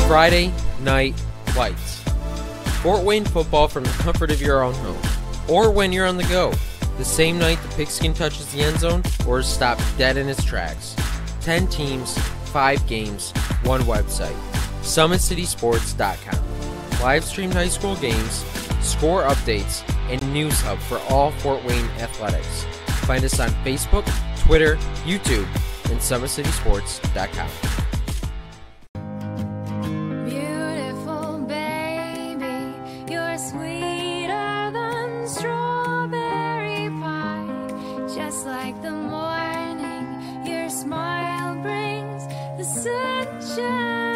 Friday Night Lights. Fort Wayne football from the comfort of your own home, or when you're on the go. The same night the pigskin touches the end zone or is stopped dead in its tracks. 10 teams, 5 games, 1 website. SummitCitySports.com. Live streamed high school games, score updates, and news hub for all Fort Wayne athletics. Find us on Facebook, Twitter, YouTube, and SummitCitySports.com. Beautiful baby, you're sweeter than strawberry pie. Just like the morning, your smile brings the sunshine.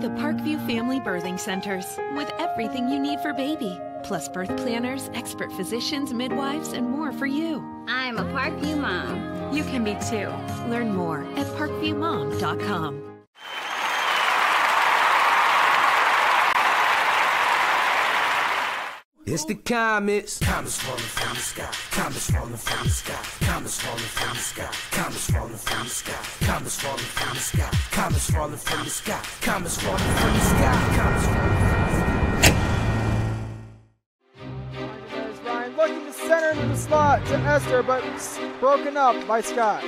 The Parkview Family Birthing Centers, with everything you need for baby, plus birth planners, expert physicians, midwives, and more for you. I'm a Parkview mom. You can be too. Learn more at parkviewmom.com. It's the comets. Comets falling from the sky. Comets falling from the sky. Comets falling from the sky. Comets falling from the sky. Comets falling from the sky. Comets falling from the sky. Comets falling from the sky. Comets falling from the sky. There's Ryan looking to center into the slot to Esther, but broken up by Scott.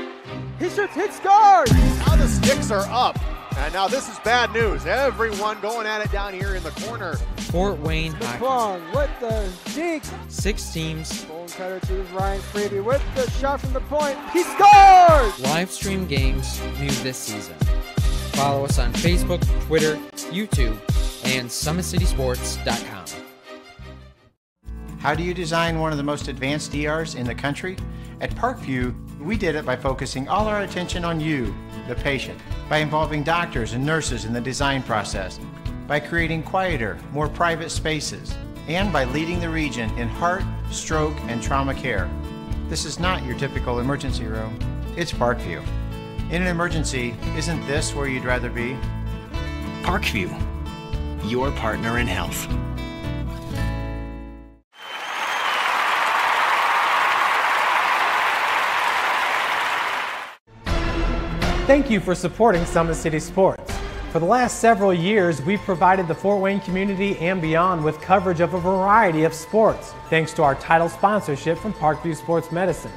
He shoots, hits, scores! Now the sticks are up. And now this is bad news. Everyone going at it down here in the corner. Fort Wayne hockey. Plong with the deke. 6 teams. Bone cutter to Ryan Freeby with the shot from the point. He scores! Live stream games new this season. Follow us on Facebook, Twitter, YouTube, and SummitCitySports.com. How do you design one of the most advanced ERs in the country? At Parkview, we did it by focusing all our attention on you, the patient, by involving doctors and nurses in the design process, by creating quieter, more private spaces, and by leading the region in heart, stroke, and trauma care. This is not your typical emergency room. It's Parkview. In an emergency, isn't this where you'd rather be? Parkview, your partner in health. Thank you for supporting Summit City Sports. For the last several years, we've provided the Fort Wayne community and beyond with coverage of a variety of sports, thanks to our title sponsorship from Parkview Sports Medicine.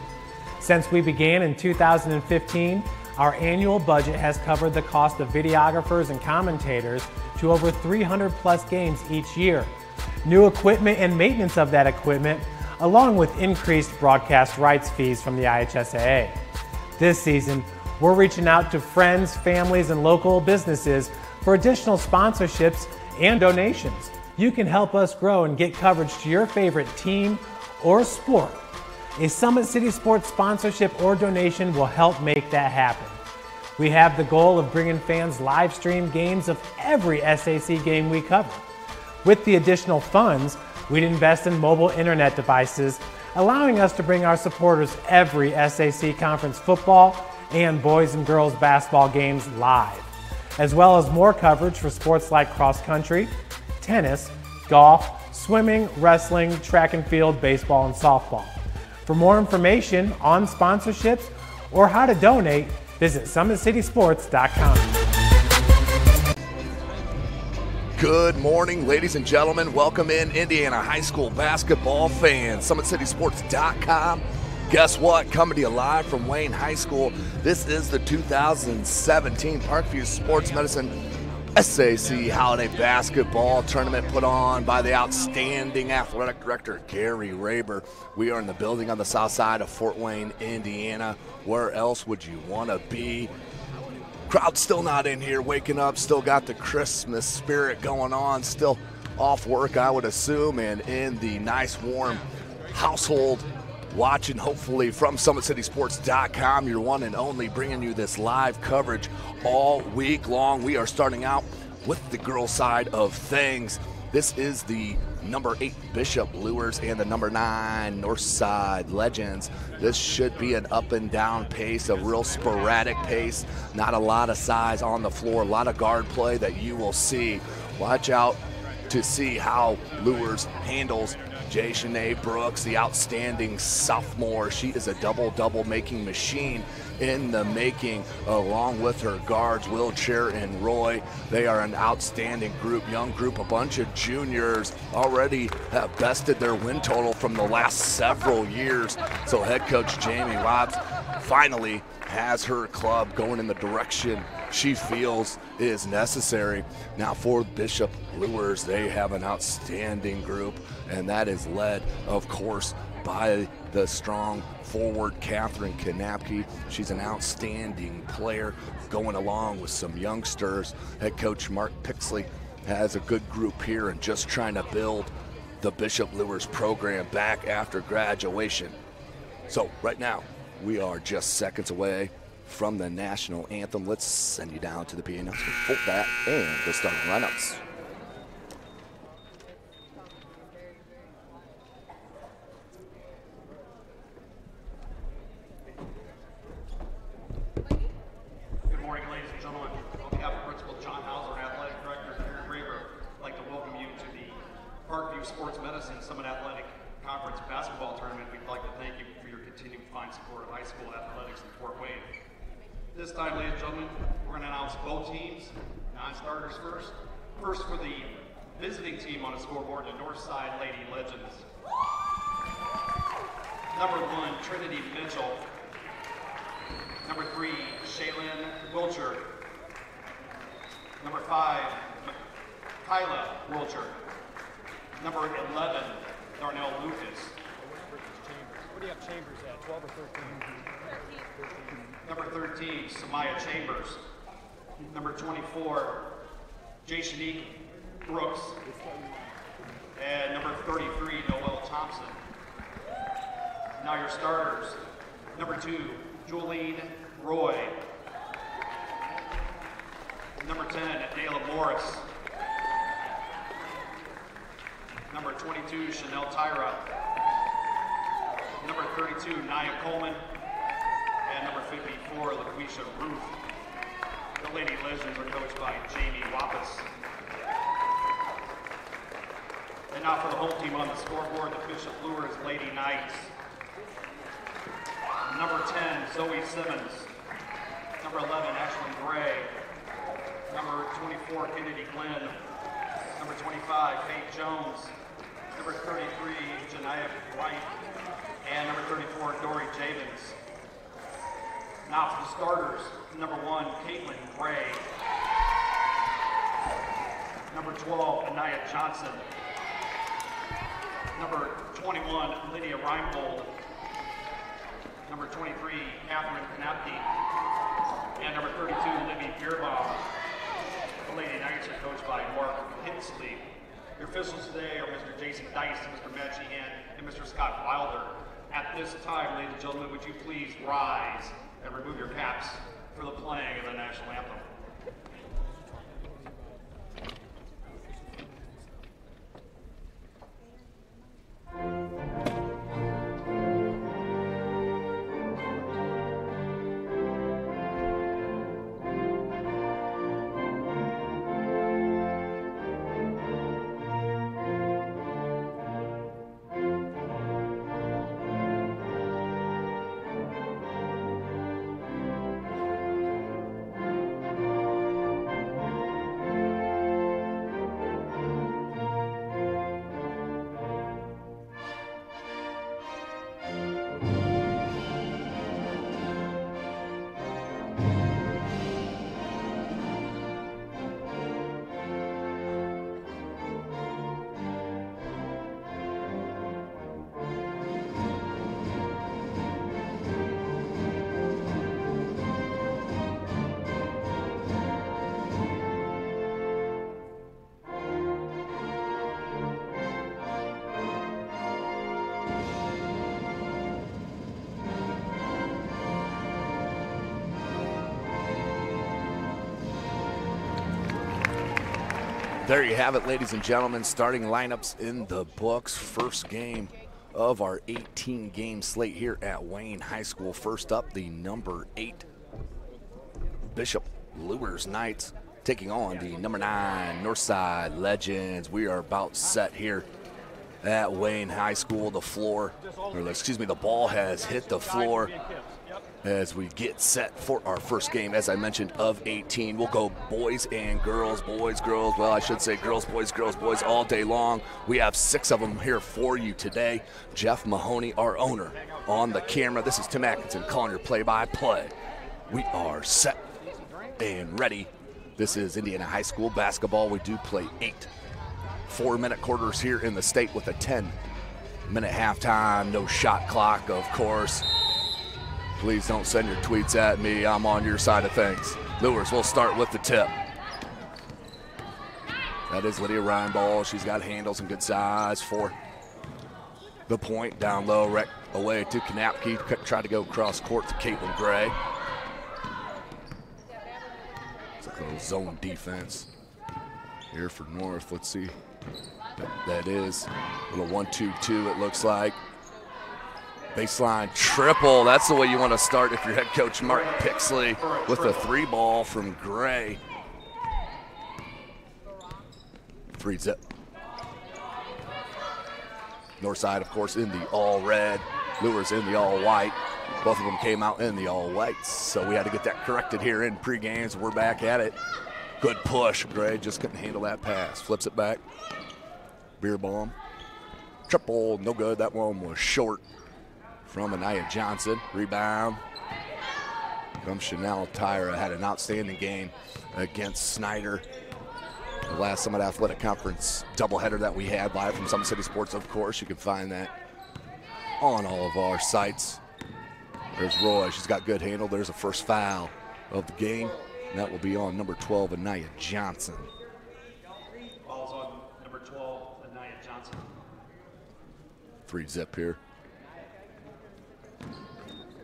Since we began in 2015, our annual budget has covered the cost of videographers and commentators to over 300 plus games each year. New equipment and maintenance of that equipment, along with increased broadcast rights fees from the IHSAA. This season, we're reaching out to friends, families, and local businesses for additional sponsorships and donations. You can help us grow and get coverage to your favorite team or sport. A Summit City Sports sponsorship or donation will help make that happen. We have the goal of bringing fans live stream games of every SAC game we cover. With the additional funds, we'd invest in mobile internet devices, allowing us to bring our supporters every SAC conference football and boys and girls basketball games live, as well as more coverage for sports like cross country, tennis, golf, swimming, wrestling, track and field, baseball, and softball. For more information on sponsorships or how to donate, visit SummitCitySports.com. Good morning, ladies and gentlemen. Welcome in, Indiana high school basketball fans. SummitCitySports.com. Guess what? Coming to you live from Wayne High School. This is the 2017 Parkview Sports Medicine SAC Holiday Basketball Tournament put on by the outstanding athletic director, Gary Raber. We are in the building on the south side of Fort Wayne, Indiana. Where else would you want to be? Crowd's still not in here, waking up, still got the Christmas spirit going on, still off work, I would assume, and in the nice, warm household, watching hopefully from SummitCitySports.com, your one and only, bringing you this live coverage all week long. We are starting out with the girls' side of things. This is the number 8 Bishop Luers and the number 9 Northside Legends. This should be an up and down pace, a real sporadic pace, not a lot of size on the floor, a lot of guard play that you will see. Watch out to see how Luers handles Jashanae Brooks, the outstanding sophomore. She is a double-double making machine in the making, along with her guards, Wheelchair and Roy. They are an outstanding group, young group. A bunch of juniors already have bested their win total from the last several years. So head coach Jamie Wobbs finally has her club going in the direction she feels is necessary. Now for Bishop Luers, they have an outstanding group, and that is led, of course, by the strong forward Catherine Kanapke. She's an outstanding player going along with some youngsters. Head coach Mark Pixley has a good group here and just trying to build the Bishop Luers program back after graduation. So right now, we are just seconds away from the national anthem. Let's send you down to the PA announcement for that and the starting lineups. Good morning, ladies and gentlemen. On behalf of Principal John Hauser and Athletic Director Karen Graver, I'd like to welcome you to the Parkview Sports Medicine Summit Athletic Conference Basketball Tournament. We'd like to thank you for your continued fine support of high school athletics in Fort Wayne. This time, ladies and gentlemen, we're going to announce both teams, non-starters first. First for the visiting team on the scoreboard, the Northside Lady Legends. Number 1, Trinity Mitchell. Number 3, Shaylin Wilcher. Number 5, Kyla Wilcher. Number 11, Darnell Lucas. What do you have Chambers at, 12 or 13? Number 13, Samaya Chambers. Number 24, Jashanique Brooks. And number 33, Noelle Thompson. Now your starters. Number 2, Julene Roy. Number 10, Nayla Morris. Number 22, Chanel Tyra. Number 32, Nia Coleman. And number 54, LaQuisha Ruth. The Lady Legends are coached by Jamie Wappus. And now for the home team on the scoreboard, the Bishop Luers Lady Knights. Number 10, Zoe Simmons. Number 11, Ashlyn Gray. Number 24, Kennedy Glenn. Number 25, Faith Jones. Number 33, Janaya White. And number 34, Dory Javins. Now for the starters, number 1, Caitlin Gray. Number 12, Anaya Johnson. Number 21, Lydia Reinbold. Number 23, Catherine Kanapke. And number 32, Libby Beerbaum. The Lady Knights are coached by Mark Hinsley. Your officials today are Mr. Jason Dice, Mr. Matt Sheehan, and Mr. Scott Wilder. At this time, ladies and gentlemen, would you please rise and remove your caps for the playing of the national anthem. There you have it, ladies and gentlemen. Starting lineups in the books. First game of our 18-game slate here at Wayne High School. First up, the number 8 Bishop Luers Knights taking on the number 9 Northside Legends. We are about set here at Wayne High School. The ball has hit the floor as we get set for our first game, as I mentioned, of 18. We'll go boys and girls, boys, girls. Well, I should say girls, boys all day long. We have 6 of them here for you today. Jeff Mahoney, our owner, on the camera. This is Tim Atkinson calling your play-by-play. We are set and ready. This is Indiana High School basketball. We do play 8 4-minute quarters here in the state with a 10-minute halftime. No shot clock, of course. Please don't send your tweets at me. I'm on your side of things. Luers will start with the tip. That is Lydia Reinball. She's got handles and good size for the point. Down low, right away to Knapke. Try to go across court to Caitlin Gray. It's a little zone defense here for North. Let's see. That is a little 1-2-2, it looks like. Baseline triple. That's the way you want to start if you're head coach Mark Pixley, with a 3 ball from Gray. 3 zip. Northside, of course, in the all red. Luers in the all white. Both of them came out in the all whites, so we had to get that corrected here in pre-games. We're back at it. Good push. Gray just couldn't handle that pass. Flips it back. Beer bomb. Triple, no good. That one was short from Anaya Johnson. Rebound. From Chanel Tyra. Had an outstanding game against Snyder. The last Summit Athletic Conference doubleheader that we had live from Summit City Sports, of course. You can find that on all of our sites. There's Roy. She's got good handle. There's a first foul of the game. And that will be on number 12, Anaya Johnson. Ball's on number 12, Anaya Johnson. 3 zip here.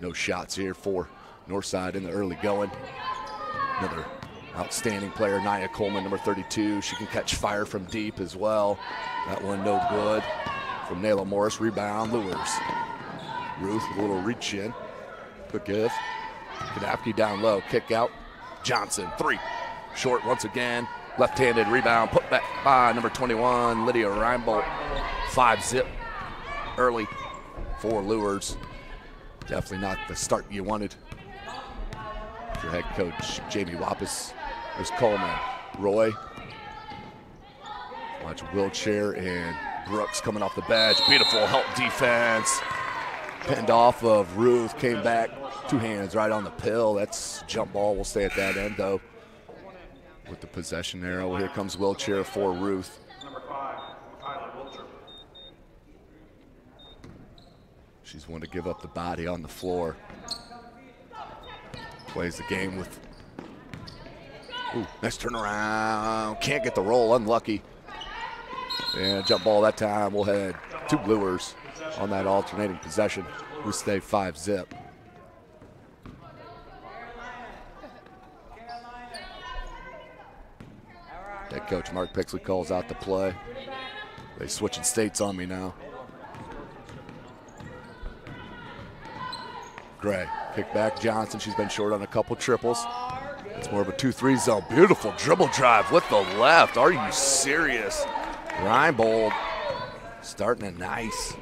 No shots here for Northside in the early going. Another outstanding player, Nia Coleman, number 32. She can catch fire from deep as well. That one no good. From Nayla Morris, rebound, Luers. Ruth with a little reach in. Good give. Knapke down low, kick out. Johnson, 3. Short once again. Left-handed rebound, put back by number 21, Lydia Reinbolt. 5 zip early for Luers. Definitely not the start you wanted. Your head coach, Jamie Wappus. There's Coleman. Roy. Watch Wheelchair and Brooks coming off the bench. Beautiful help defense. Pinned off of Ruth. Came back. 2 hands right on the pill. That's jump ball. We'll stay at that end, though. With the possession arrow. Here comes Wheelchair for Ruth. Number 5, Kyla Wilcher. She's one to give up the body on the floor. Plays the game with, nice turnaround. Can't get the roll, unlucky. And jump ball that time. We'll head to Luers on that alternating possession. We stay 5 zip. Head coach Mark Pixley calls out the play. They switching states on me now. Gray, kick back Johnson. She's been short on a couple triples. It's more of a 2-3 zone. Beautiful dribble drive with the left. Are you serious? Reinbold starting a nice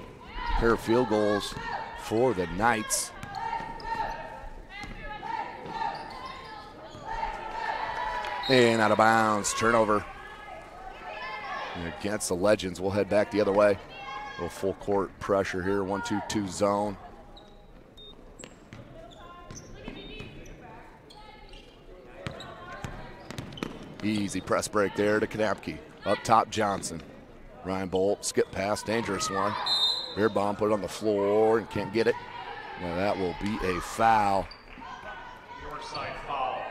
pair of field goals for the Knights. And out of bounds, turnover. And against the Legends, we'll head back the other way. A little full court pressure here, 1-2-2 zone. Easy press break there to Knapke. Up top, Johnson. Ryan Bolt, skip pass, dangerous one. Beer bomb, put it on the floor and can't get it. Now that will be a foul. Northside foul.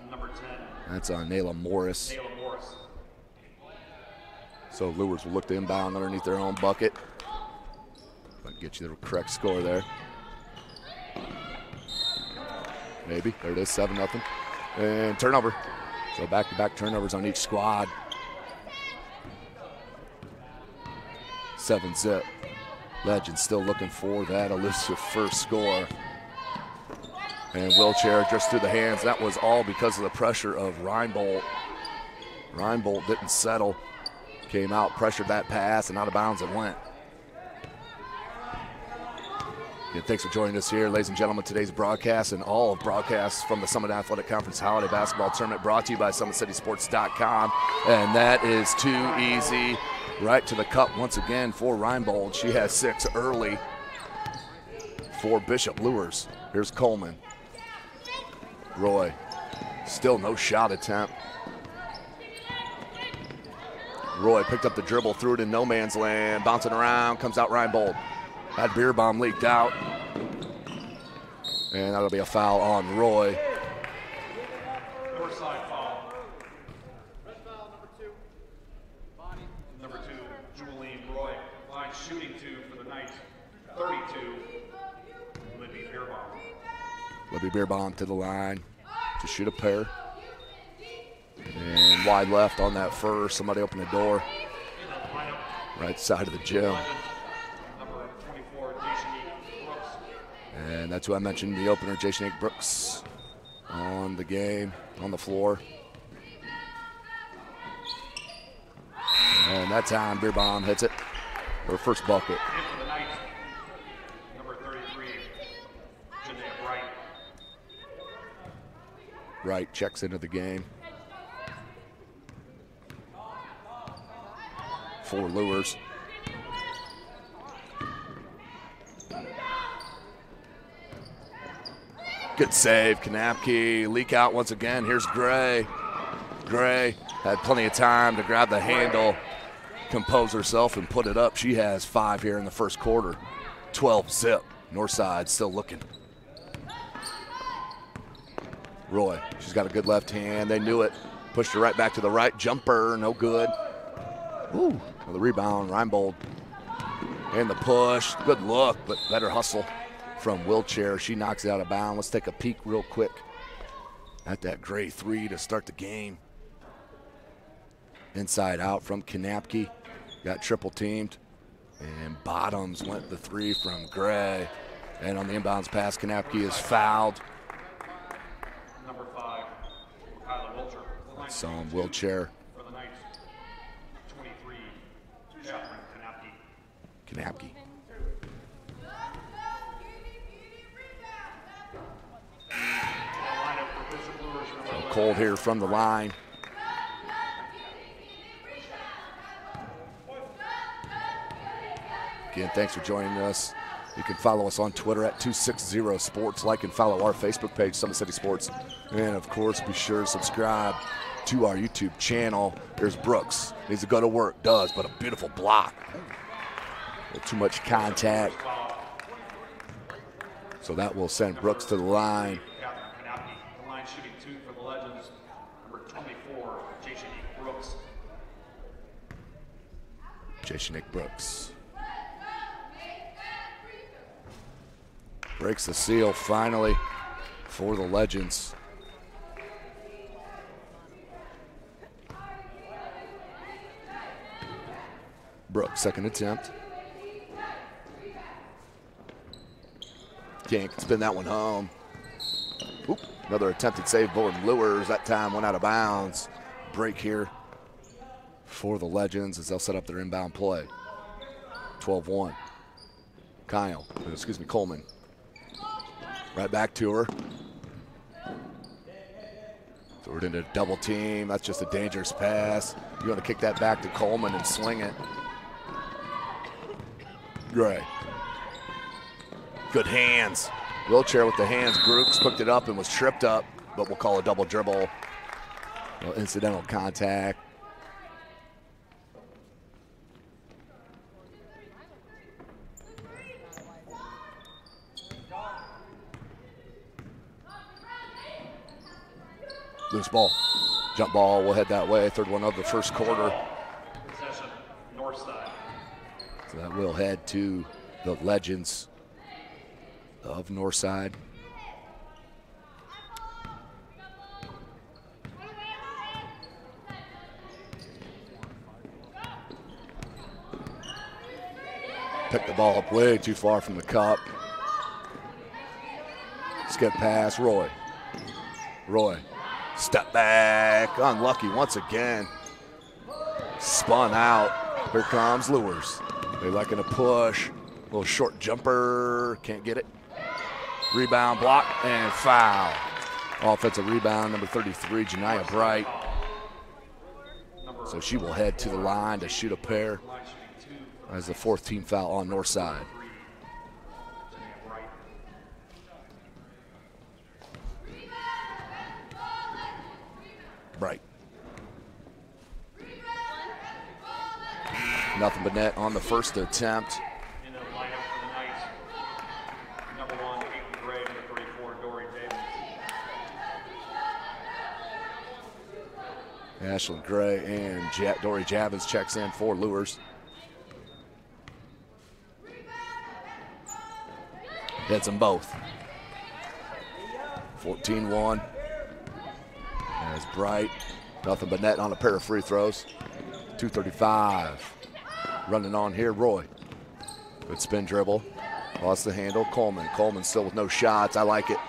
Number 10. That's on Nayla Morris. Nayla Morris. So Luers will look to inbound underneath their own bucket. But get you the correct score there. Maybe. There it is, 7-0. And turnover. So back-to-back turnovers on each squad. 7 zip. Legends still looking for that elusive first score. And Wheelchair just through the hands. That was all because of the pressure of Reinbold. Reinbold didn't settle. Came out, pressured that pass, and out of bounds it went. Again, thanks for joining us here, ladies and gentlemen. Today's broadcast and all of broadcasts from the Summit Athletic Conference Holiday Basketball Tournament brought to you by SummitCitySports.com. And that is too easy. Right to the cup once again for Reinbold. She has 6 early for Bishop Luers. Here's Coleman. Roy, still no shot attempt. Roy picked up the dribble, threw it in no man's land, bouncing around, comes out Reinbold. That beer bomb leaked out. And that'll be a foul on Roy. North side foul. Red foul, number 2, Julian Roy. Line shooting 2 for the night. 32, Libby Beerbomb. Libby Beerbomb to the line to shoot a pair. And wide left on that first. Somebody open the door. Right side of the gym. And that's who I mentioned, the opener, Jason Brooks, on the game, on the floor. And that time, Beerbomb hits it. Her first bucket. Number 33, Jeanette Wright. Wright checks into the game. For Luers. Good save, Kanapke. Leak out once again. Here's Gray. Gray had plenty of time to grab the handle, compose herself, and put it up. She has 5 here in the first quarter. 12 zip. Northside still looking. Roy, she's got a good left hand. They knew it. Pushed her right back to the right. Jumper, no good. Ooh, well, the rebound, Reinbold. And the push. Good look, but better hustle from Wheelchair. She knocks it out of bounds. Let's take a peek real quick at that Gray 3 to start the game. Inside out from Kanapke. Got triple teamed. And Bottoms went the 3 from Gray. And on the inbounds pass, Kanapke is fouled. Number 5, Kyla Wilcher. It's on Wheelchair. For the night, 23, Catherine Kanapke. Kanapke. Cold here from the line. Again, thanks for joining us. You can follow us on Twitter at 260sports. Like and follow our Facebook page, Summit City Sports. And, of course, be sure to subscribe to our YouTube channel. There's Brooks. Needs to go to work. Does, but a beautiful block. Too much contact. So that will send Brooks to the line. The line shooting 2 for the Legends. Number 24, Jason Brooks. Jason Brooks. Breaks the seal finally for the Legends. Brooks, second attempt. Can't spin that one home. Oop, another attempted save for Luers. That time went out of bounds. Break here for the Legends as they'll set up their inbound play. 12-1. Coleman. Right back to her. Threw it into a double team. That's just a dangerous pass. You want to kick that back to Coleman and sling it. Gray. Good hands. Wheelchair with the hands. Brooks picked it up and was tripped up, but we'll call a double dribble. No incidental contact. Loose ball. Jump ball will head that way. Third one of the first quarter. Possession, north side. So that will head to the Legends of Northside. Picked the ball up way too far from the cup. skip pass, Roy. Roy, step back, unlucky once again. Spun out. Here comes Luers. They're liking a push. Little short jumper, can't get it. Rebound, block, and foul. Offensive rebound, number 33, Janiah Bright. So she will head to the line to shoot a pair as the 4th team foul on north side. Bright. Nothing but net on the first attempt. In the lineup for the Knights, number 1, Caitlin Gray, number 34, Dory Davis. Ashlyn Gray and Dory Javins checks in for Luers. Hits them both. 14-1. As Bright, nothing but net on a pair of free throws. 2:35. Running on here, Roy. Good spin dribble. Lost the handle, Coleman. Coleman still with no shots. I like it.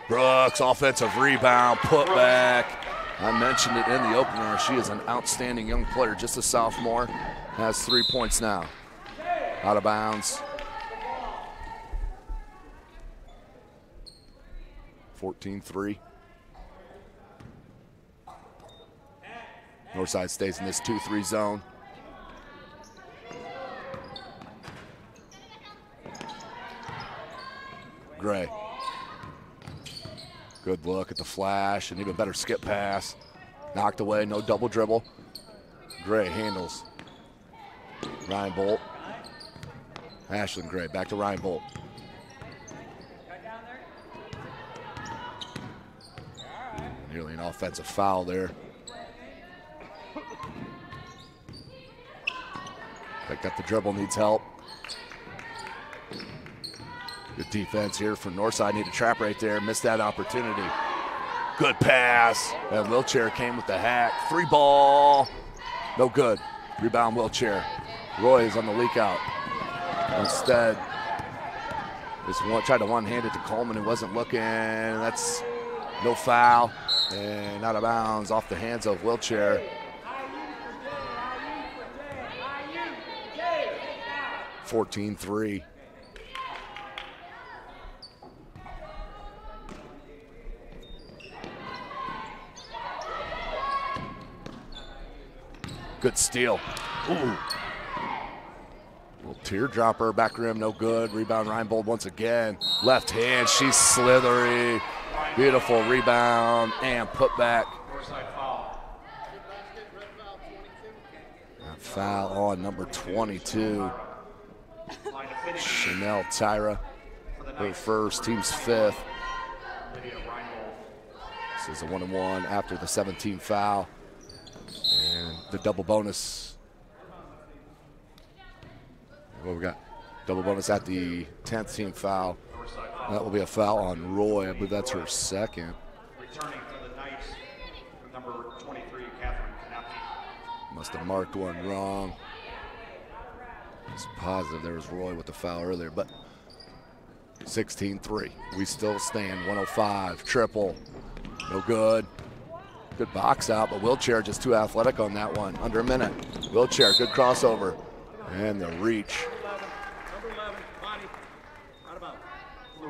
Brooks, offensive rebound, put back. I mentioned it in the opener. She is an outstanding young player, just a sophomore. Has 3 points now. Out of bounds. 14-3. Northside stays in this 2-3 zone. Gray. Good look at the flash, and even better skip pass. Knocked away, no double dribble. Gray handles. Ryan Bolt. Ashlyn Gray, back to Ryan Bolt. Nearly an offensive foul there. Picked up the dribble, needs help. Good defense here from Northside. Need a trap right there. Missed that opportunity. Good pass. And Wheelchair came with the hack. 3 ball. No good. Rebound Wheelchair. Roy is on the leak out. Instead, tried to one-hand it to Coleman, who wasn't looking. That's no foul. And out of bounds off the hands of Wheelchair. (14-3). Good steal. Ooh. Little teardropper, back rim, no good. Rebound, Reinbold once again. Left hand, she's slithery. Beautiful rebound and put back. Foul on number 22. Chanel Tyra, her first, team's 5th. This is a 1-and-1 after the 17 foul. And the double bonus. What we got? Double bonus at the 10th team foul. That will be a foul on Roy. I believe that's her 2nd. Returning for the Knights, number 23, Catherine Kanapke. Must have marked one wrong. It's positive there was Roy with the foul earlier, but 16-3. We still stand. 105. Triple. No good. Good box out, but Wheelchair just too athletic on that one. Under a minute. Wheelchair, good crossover. And the reach.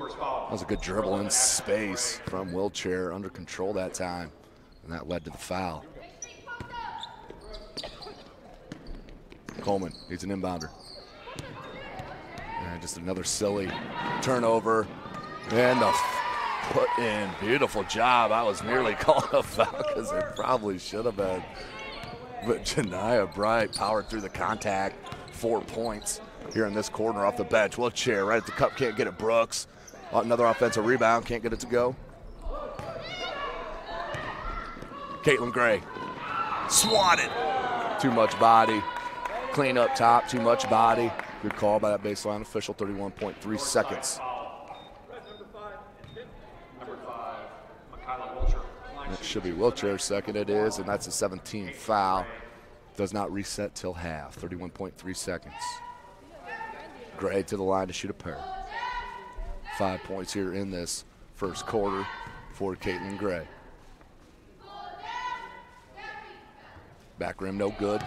That was a good dribble in space from Wheelchair, under control that time, and that led to the foul. Coleman needs an inbounder. And just another silly turnover. And the put in, beautiful job. I was nearly calling a foul because it probably should have been. But Janiah Bright powered through the contact, 4 points here in this corner off the bench. Wheelchair right at the cup, can't get it. Brooks, another offensive rebound, can't get it to go. Caitlin Gray, swatted. Too much body. Clean up top, too much body. Good call by that baseline official, 31.3 seconds. It should be Wheelchair's 2nd, it is, and that's a 17 foul. Does not reset till half, 31.3 seconds. Gray to the line to shoot a pair. 5 points here in this first quarter for Caitlin Gray. Back rim, no good.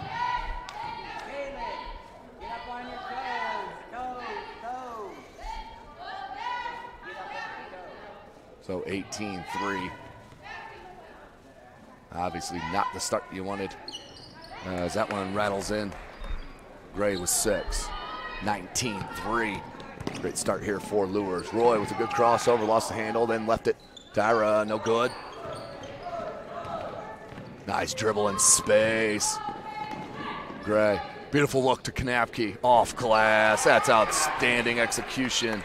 So 18-3. Obviously not the start you wanted. As that one rattles in. Gray with 6. 19-3. Great start here for Luers. Roy with a good crossover, lost the handle, then left it. Tyra, no good. Nice dribble in space. Gray, beautiful look to Kanapke, off glass. That's outstanding execution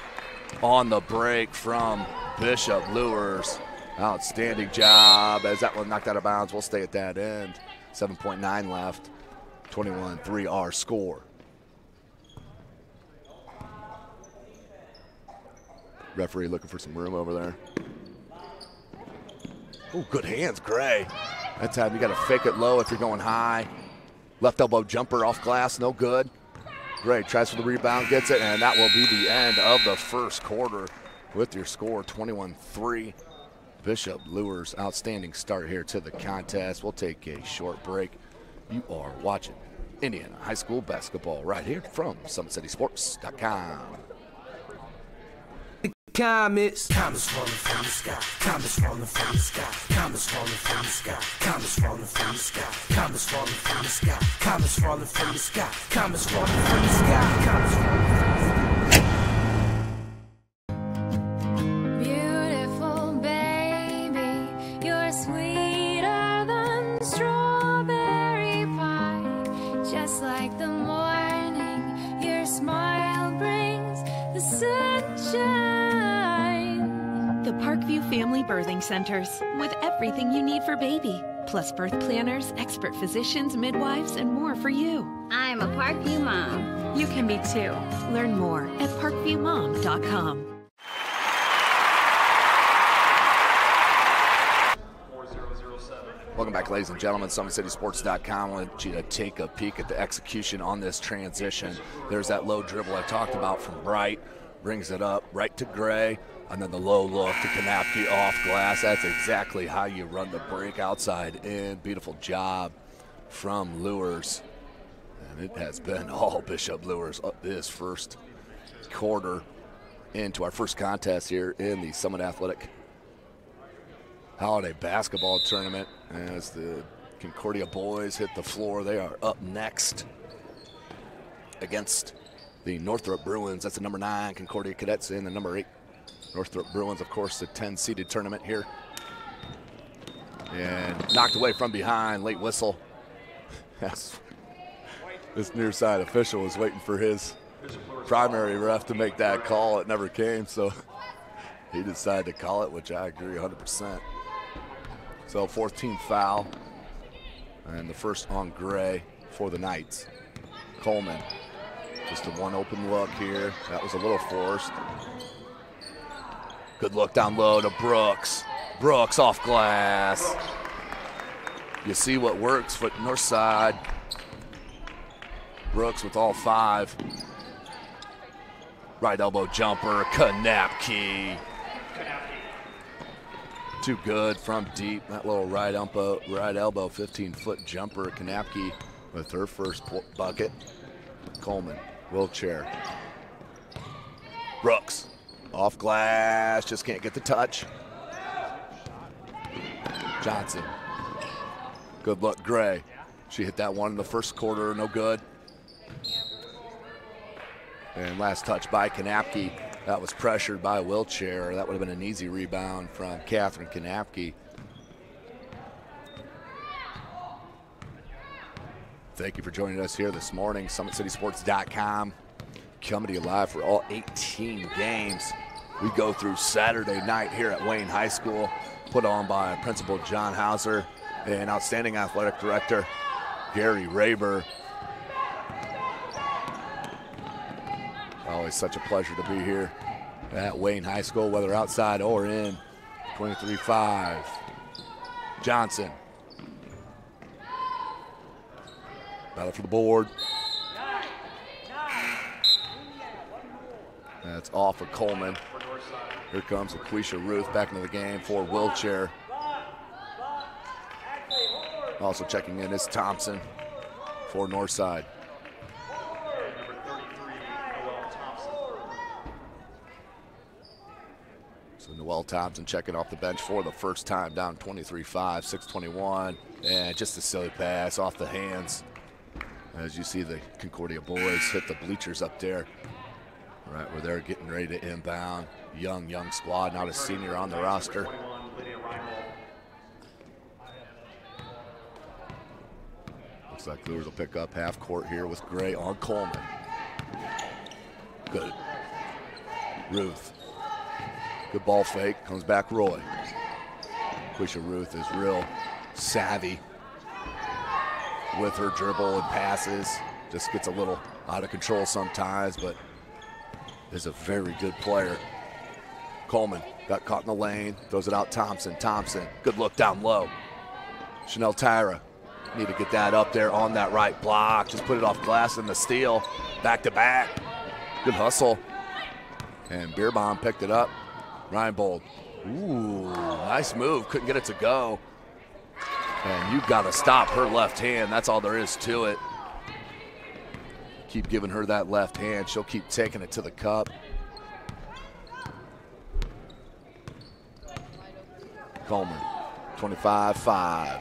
on the break from Bishop Luers. Outstanding job as that one knocked out of bounds. We'll stay at that end. 7.9 left. 21-3 our score. Referee looking for some room over there. Oh, good hands, Gray. That time you got to fake it low if you're going high. Left elbow jumper off glass, no good. Gray tries for the rebound, gets it, and that will be the end of the first quarter with your score 21-3. Bishop Luers, outstanding start here to the contest. We'll take a short break. You are watching Indiana High School basketball right here from SummitCitySports.com. Comets falling from the sky. Comets falling from the sky. Comets falling from the sky. Comets falling from the sky. Comets falling from the sky. Comets falling from the sky. Comets falling from the sky. Comets falling from the sky. Beautiful baby, you're sweeter than strawberry pie. Just like the morning, your smile brings the sunshine. The Parkview Family Birthing Centers, with everything you need for baby, plus birth planners, expert physicians, midwives, and more for you. I'm a Parkview mom. You can be too. Learn more at parkviewmom.com. Welcome back, ladies and gentlemen. SummitCitySports.com. I want you to take a peek at the execution on this transition. There's that low dribble I talked about from Bright. Brings it up right to Gray. And then the low look to Kanapke off glass. That's exactly how you run the break outside in. Beautiful job from Luers. And it has been all Bishop Luers this first quarter into our first contest here in the Summit Athletic Holiday Basketball Tournament. As the Concordia boys hit the floor, they are up next against the Northrop Bruins. That's the number 9 Concordia Cadets in the number 8 Northrop Bruins, of course, the 10-seeded tournament here. And knocked away from behind, late whistle. This near side official was waiting for his primary ref to make that call. It never came, so he decided to call it, which I agree 100%. So 14th foul, and the first on Gray for the Knights. Coleman, just a one open look here. That was a little forced. Good look down low to Brooks. Brooks off glass. You see what works, foot north side. Brooks with all 5. Right elbow jumper, Kanapke. Too good from deep. That little right elbow 15-foot jumper. Kanapke with her first bucket. Coleman, wheelchair. Brooks. Off glass, just can't get the touch. Johnson. Good look, Gray. She hit that one in the first quarter, no good. And last touch by Kanapke. That was pressured by a wheelchair. That would have been an easy rebound from Catherine Kanapke. Thank you for joining us here this morning. SummitCitySports.com. Coming to you live for all 18 games. We go through Saturday night here at Wayne High School, put on by Principal John Hauser and outstanding athletic director Gary Raber. Always such a pleasure to be here at Wayne High School, whether outside or in. 23-5. Johnson. Battle for the board. That's off of Coleman. Here comes Laquisha Ruth back into the game for Wheelchair. Also checking in is Thompson for Northside. So Noelle Thompson checking off the bench for the first time, down 23-5, 6:21. And just a silly pass off the hands. As you see the Concordia boys hit the bleachers up there, right where they're getting ready to inbound. Young squad, not a senior on the roster. Looks like Luers will pick up half court here with Gray on Coleman. Good. Ruth. Good ball fake, comes back Roy. Quisha Ruth is real savvy with her dribble and passes. Just gets a little out of control sometimes, but is a very good player. Coleman got caught in the lane, throws it out Thompson. Thompson, good look down low. Chanel Tyra, need to get that up there on that right block. Just put it off glass in the steal. Back to back. Good hustle. And Beerbaum picked it up. Reinbold. Ooh, nice move. Couldn't get it to go. And you got to stop her left hand. That's all there is to it. Keep giving her that left hand. She'll keep taking it to the cup. Coleman, 25-5.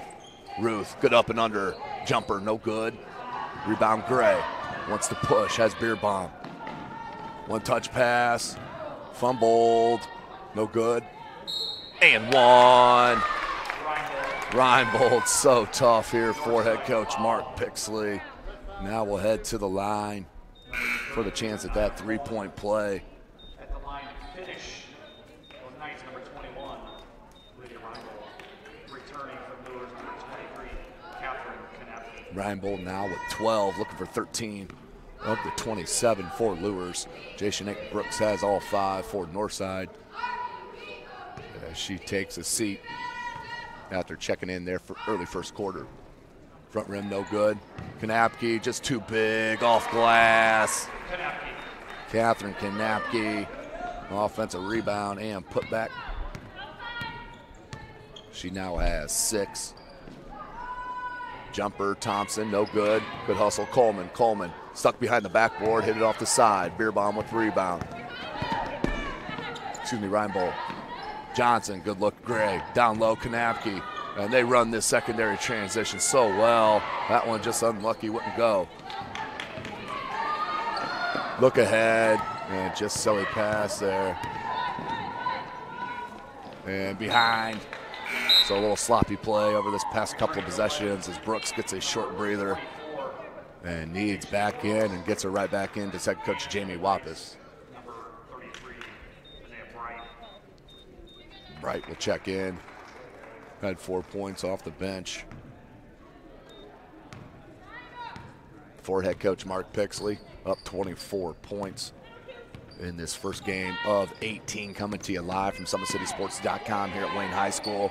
Ruth, good up and under. Jumper, no good. Rebound Gray. Wants to push, has Beerbaum. One touch pass. Fumbled. No good. And one. Reinbold, so tough here for head coach Mark Pixley. Now we'll head to the line for the chance at that three-point play. At the line to finish on Knights number 21, Lydia Reinbold. Returning from Luers number 23, Catherine Canappi. Reinbold now with 12, looking for 13 of the 27 for Luers. Jason Brooks has all 5 for Northside. As she takes a seat after checking in there for early first quarter. Front rim no good. Kanapke just too big, off glass. Catherine Kanapke, offensive rebound and put back. She now has 6. Jumper, Thompson, no good. Good hustle, Coleman. Coleman stuck behind the backboard, hit it off the side. Beerbaum with the rebound. Excuse me, Reinbold. Johnson, good look, Gray. Down low, Kanapke. And they run this secondary transition so well. That one just unlucky, wouldn't go. Look ahead, and just silly pass there. And behind. So a little sloppy play over this past couple of possessions as Brooks gets a short breather and needs back in and gets her right back into head coach Jamie Wappus. Bright will check in. Had 4 points off the bench. For head coach Mark Pixley, up 24 points in this first game of 18, coming to you live from SummitCitySports.com here at Wayne High School.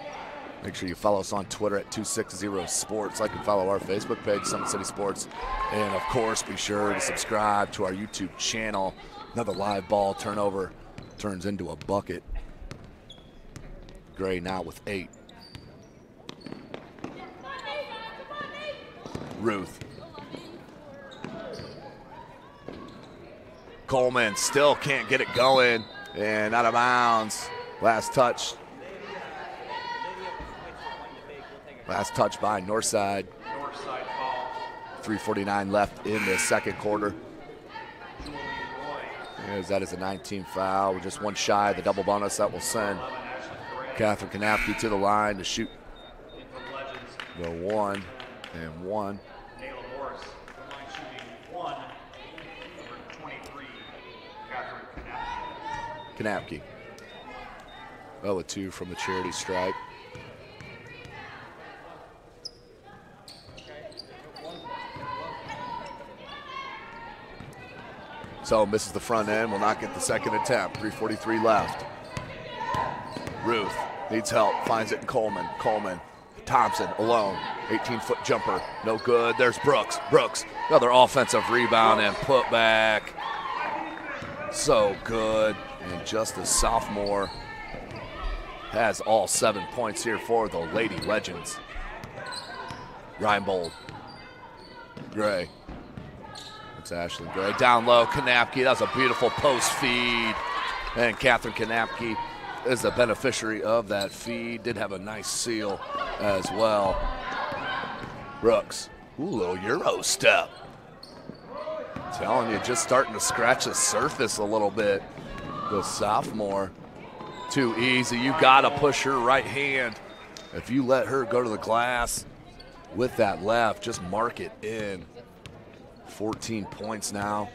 Make sure you follow us on Twitter at 260sports. Like and follow our Facebook page, Summit City Sports. And of course, be sure to subscribe to our YouTube channel. Another live ball turnover turns into a bucket. Gray now with 8. Ruth. Coleman still can't get it going and out of bounds. Last touch. Last touch by Northside. 3:49 left in the second quarter. As that is a 19 foul. We're just one shy of the double bonus that will send Catherine Kanapke to the line to shoot the 1 and 1. Kanapke. 0-2 from the charity stripe. So misses the front end, will not get the second attempt. 3:43 left. Ruth needs help, finds it in Coleman. Coleman, Thompson alone, 18-foot jumper, no good. There's Brooks. Brooks, another offensive rebound and put back. So good. And just a sophomore has all 7 points here for the Lady Legends. Reinbold. Gray. It's Ashley Gray. Down low, Kanapke. That was a beautiful post feed. And Catherine Kanapke is the beneficiary of that feed. Did have a nice seal as well. Brooks. Ooh, little Euro step. Telling you, just starting to scratch the surface a little bit. The sophomore. Too easy. You got to push her right hand. If you let her go to the glass with that left, just mark it in. 14 points now.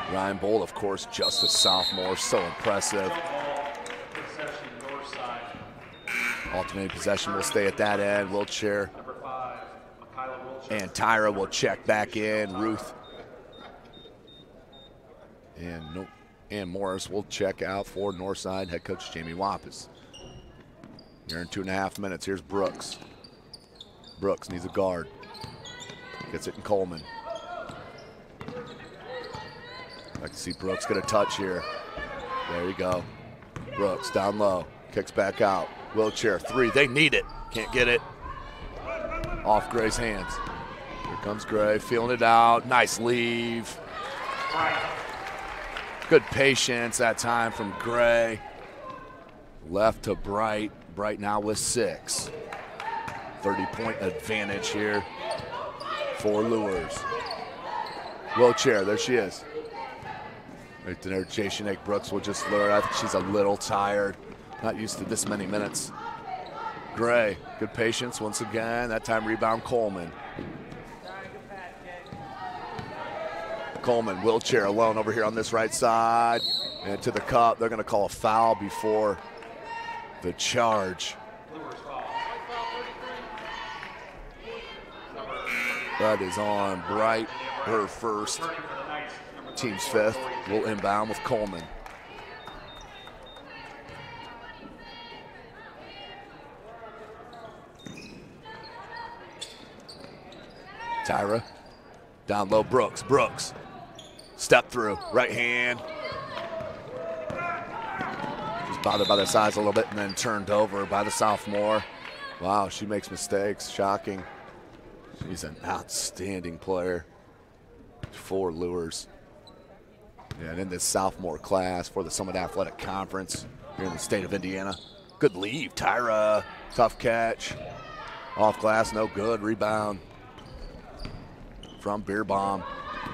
Reinbold, of course, just a sophomore. So impressive. Alternating possession will stay at that end. Wheelchair. And Tyra will check back in. Ruth. And Morris will check out for Northside head coach Jamie Wappes. Here in 2.5 minutes. Here's Brooks. Brooks needs a guard. Gets it in Coleman. I can see Brooks get a touch here. There you go. Brooks down low. Kicks back out. Wheelchair three. They need it. Can't get it. Off Gray's hands. Here comes Gray. Feeling it out. Nice leave. Good patience that time from Gray. Left to Bright. Bright now with 6. 30-point advantage here for Luers. Wheelchair. There she is. Right there, Jason Brooks will just lure. I think she's a little tired. Not used to this many minutes. Gray, good patience once again. That time rebound Coleman. Coleman, Wheelchair alone over here on this right side. And to the cup, they're gonna call a foul before the charge. That is on Bright, her first. Team's 5th will inbound with Coleman. Tyra, down low, Brooks. Brooks, step through, right hand. Just bothered by the size a little bit and then turned over by the sophomore. Wow, she makes mistakes, shocking. She's an outstanding player for Luers. Yeah, and in this sophomore class for the Summit Athletic Conference here in the state of Indiana. Good leave, Tyra. Tough catch. Off glass, no good. Rebound from Beerbomb.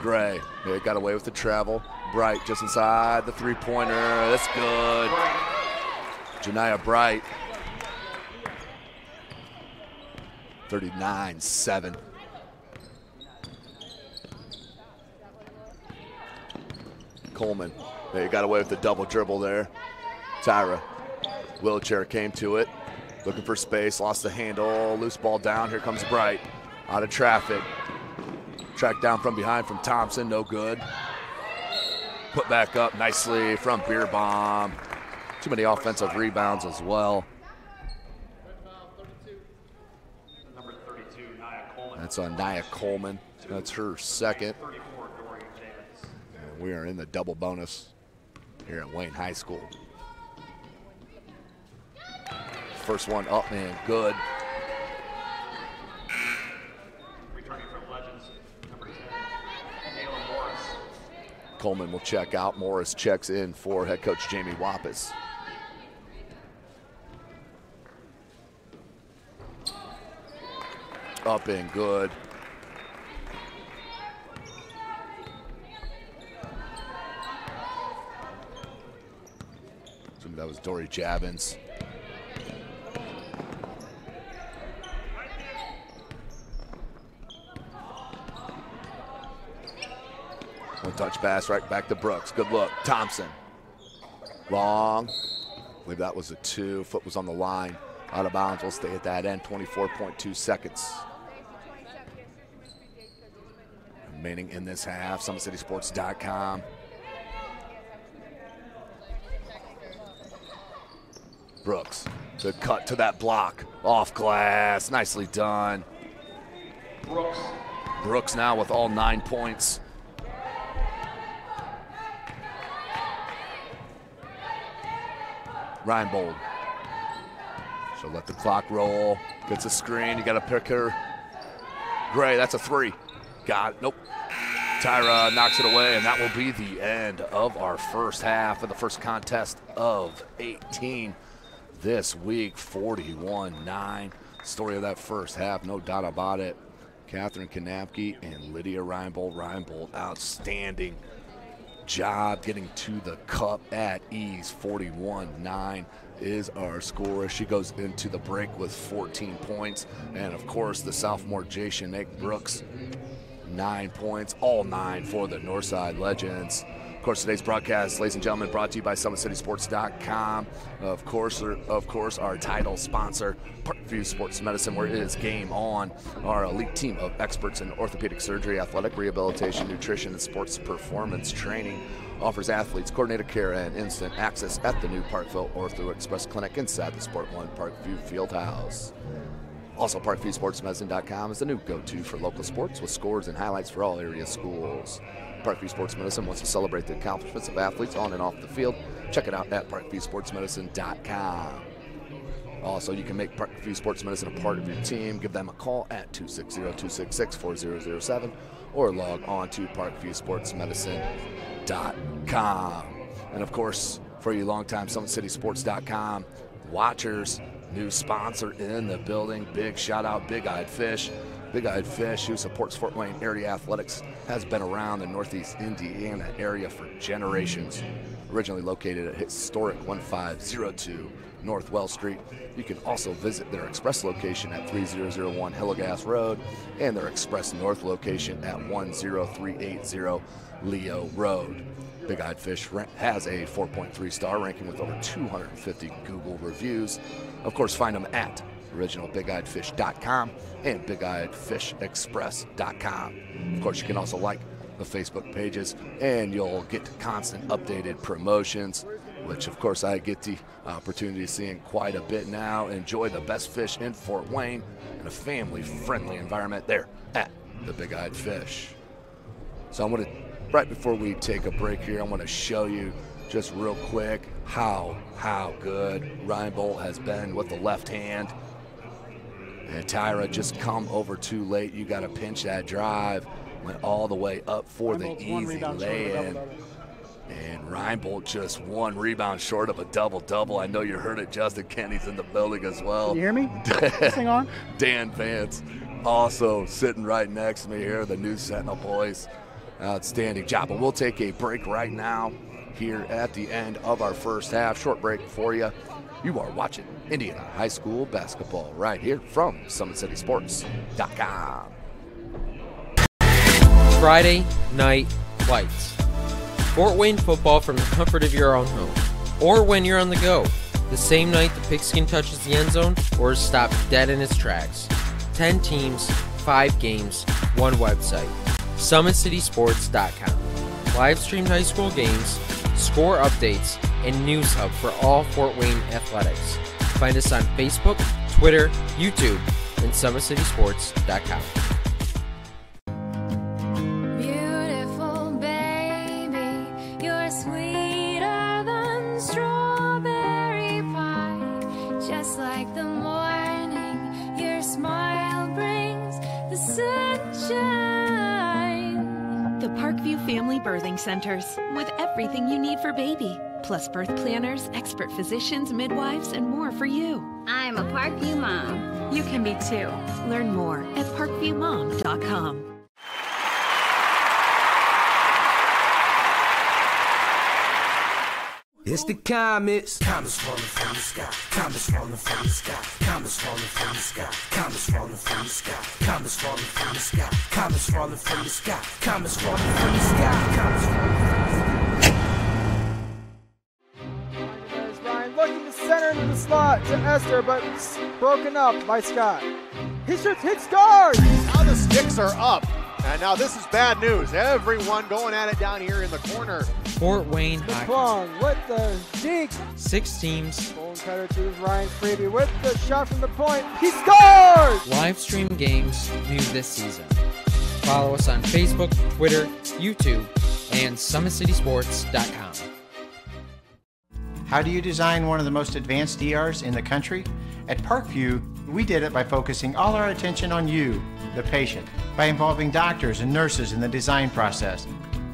Gray, they got away with the travel. Bright just inside the three-pointer. That's good. Janiah Bright. 39-7. Coleman, they got away with the double dribble there. Tyra, Wheelchair came to it, looking for space, lost the handle, loose ball down. Here comes Bright, out of traffic. Tracked down from behind from Thompson, no good. Put back up nicely from Beerbomb. Too many offensive rebounds as well. That's on Nia Coleman. That's her 2nd. We are in the double bonus here at Wayne High School. First one up and good. Returning from Legends, number 10, Kayla Morris. Coleman will check out. Morris checks in for head coach Jamie Wappes. Up and good. That was Dory Javins. One touch pass right back to Brooks. Good look. Thompson. Long. I believe that was a 2. Foot was on the line. Out of bounds. We'll stay at that end. 24.2 seconds. Remaining in this half. SummitCitySports.com. Brooks, good cut to that block. Off glass, nicely done. Brooks. Brooks now with all 9 points. Reinbold. She'll let the clock roll. Gets a screen. You got to pick her. Gray, that's a 3. Got it. Nope. Tyra knocks it away, and that will be the end of our first half of the first contest of 18 this week. 41-9. Story of that first half, no doubt about it. Catherine Kanapke and Lydia Reinbold. Reinbold, outstanding job getting to the cup at ease. 41-9 is our score. She goes into the break with 14 points. And of course, the sophomore Jason Brooks, 9 points, all 9 for the Northside Legends. Of course, today's broadcast, ladies and gentlemen, brought to you by SummitCitySports.com. Of course, our title sponsor, Parkview Sports Medicine, where it is game on. Our elite team of experts in orthopedic surgery, athletic rehabilitation, nutrition, and sports performance training offers athletes coordinated care and instant access at the new Parkville Ortho Express Clinic inside the Sport One Parkview Fieldhouse. Also, ParkviewSportsMedicine.com is the new go-to for local sports with scores and highlights for all area schools. Parkview Sports Medicine wants to celebrate the accomplishments of athletes on and off the field. Check it out at ParkviewSportsMedicine.com. Also, you can make Parkview Sports Medicine a part of your team. Give them a call at 260-266-4007 or log on to ParkviewSportsMedicine.com. And of course, for you longtime SummitCitySports.com watchers, new sponsor in the building. Big shout out, Big Eyed Fish. Big Eyed Fish, who supports Fort Wayne area athletics, has been around the Northeast Indiana area for generations. Originally located at historic 1502 North Wells Street. You can also visit their express location at 3001 Hillegas Road and their express north location at 10380 Leo Road. Big Eyed Fish has a 4.3 star ranking with over 250 Google reviews. Of course, find them at originalbigeyedfish.com and bigeyedfishexpress.com. Of course, you can also like the Facebook pages and you'll get constant updated promotions, which of course I get the opportunity of seeing quite a bit now. Enjoy the best fish in Fort Wayne in a family-friendly environment there at the Big Eyed Fish. So I'm going to, right before we take a break here, I'm going to show you just real quick how good Reinbold has been with the left hand. And Tyra just come over too late. You got to pinch that drive. Went all the way up for the easy lay-in. And Reinbold just 1 rebound short of a double-double. I know you heard it. Justin Kenny's in the building as well. Can you hear me? This thing on? Dan Vance also sitting right next to me here, the new Sentinel boys. Outstanding job. But we'll take a break right now here at the end of our first half. Short break for you. You are watching Indiana High School basketball right here from SummitCitySports.com. Friday Night Lights. Fort Wayne football from the comfort of your own home. Or when you're on the go. The same night the pigskin touches the end zone or is stopped dead in its tracks. 10 teams, 5 games, 1 website. SummitCitySports.com. Live streamed high school games, score updates, and news hub for all Fort Wayne athletics. Find us on Facebook, Twitter, YouTube, and SummitCitySports.com. Beautiful baby, you're sweeter than strawberry pie. Just like the morning, your smile brings the sunshine. The Parkview Family Birthing Centers, with everything you need for baby, plus birth planners, expert physicians, midwives, and more for you. I'm a Parkview mom. You can be too. Learn more at parkviewmom.com. It's the comets. Comets falling from the sky. Comets falling from the sky. Comets falling from the sky. Comets falling from the sky. Comets falling from the sky. Comets falling from the sky. Comets falling from the sky. Comets falling from the sky. Ryan looking to center into the slot to Esther, but broken up by Scott. He shoots, hits guard. Now the sticks are up. And now this is bad news. Everyone going at it down here in the corner Fort Wayne The Hockey. Plung with the deke. 6 teams. Bone cutter to Ryan Freeby with the shot from the point. He scores! Live stream games new this season. Follow us on Facebook, Twitter, YouTube, and SummitCitySports.com. How do you design one of the most advanced ERs in the country? At Parkview, we did it by focusing all our attention on you, the patient, by involving doctors and nurses in the design process,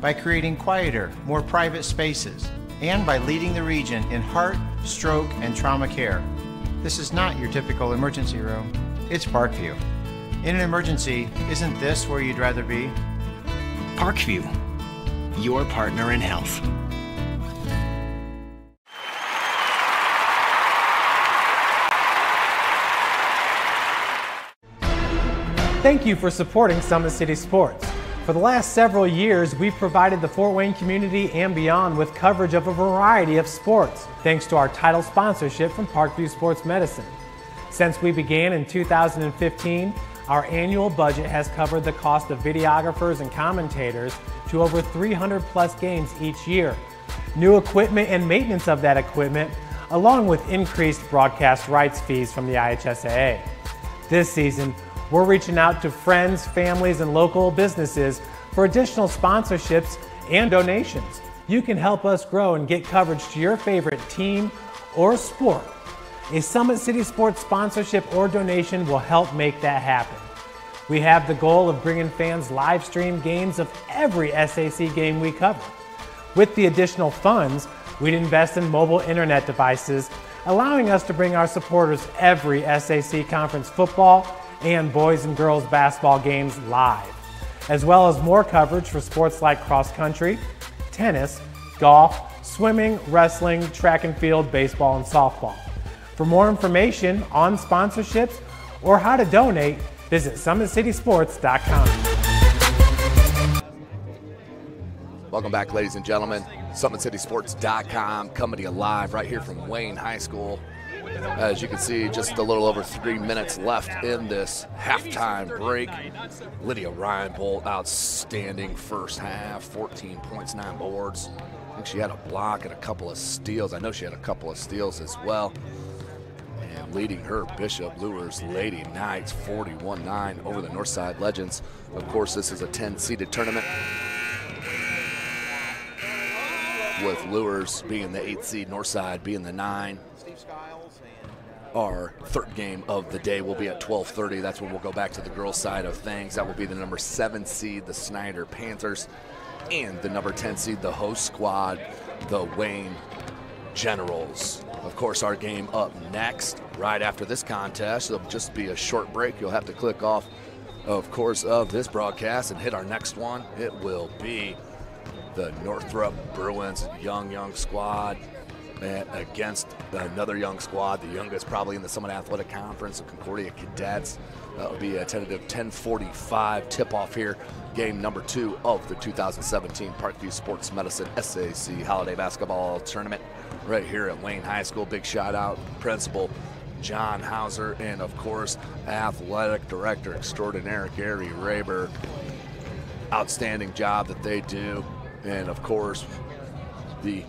by creating quieter, more private spaces, and by leading the region in heart, stroke, and trauma care. This is not your typical emergency room. It's Parkview. In an emergency, isn't this where you'd rather be? Parkview, your partner in health. Thank you for supporting Summit City Sports. For the last several years, we've provided the Fort Wayne community and beyond with coverage of a variety of sports, thanks to our title sponsorship from Parkview Sports Medicine. Since we began in 2015, our annual budget has covered the cost of videographers and commentators to over 300 plus games each year. New equipment and maintenance of that equipment, along with increased broadcast rights fees from the IHSAA. This season, we're reaching out to friends, families, and local businesses for additional sponsorships and donations. You can help us grow and get coverage to your favorite team or sport. A Summit City Sports sponsorship or donation will help make that happen. We have the goal of bringing fans live stream games of every SAC game we cover. With the additional funds, we'd invest in mobile internet devices, allowing us to bring our supporters every SAC conference football and boys and girls basketball games live, as well as more coverage for sports like cross country, tennis, golf, swimming, wrestling, track and field, baseball, and softball. For more information on sponsorships or how to donate, visit SummitCitySports.com. Welcome back, ladies and gentlemen. SummitCitySports.com, coming to you live right here from Wayne High School. As you can see, just a little over 3 minutes left in this halftime break. Lydia Reinbold, outstanding first half, 14 points, 9 boards. I think she had a block and a couple of steals. I know she had a couple of steals as well. And leading her Bishop Luers Lady Knights 41-9 over the Northside Legends. Of course, this is a 10-seeded tournament, with Luers being the 8th seed, Northside being the 9. Our third game of the day will be at 12:30. That's when we'll go back to the girls' side of things. That will be the number 7 seed, the Snyder Panthers, and the number 10 seed, the host squad, the Wayne Generals. Of course, our game up next, right after this contest. It'll just be a short break. You'll have to click off, of course, of this broadcast and hit our next one. It will be the Northrop Bruins young squad against another young squad, the youngest probably in the Summit Athletic Conference, the Concordia Cadets. That will be a tentative 10:45 tip-off here. Game number 2 of the 2017 Parkview Sports Medicine SAC Holiday Basketball Tournament right here at Wayne High School. Big shout out, Principal John Hauser, and of course, Athletic Director Extraordinaire Gary Raber. Outstanding job that they do. And of course, the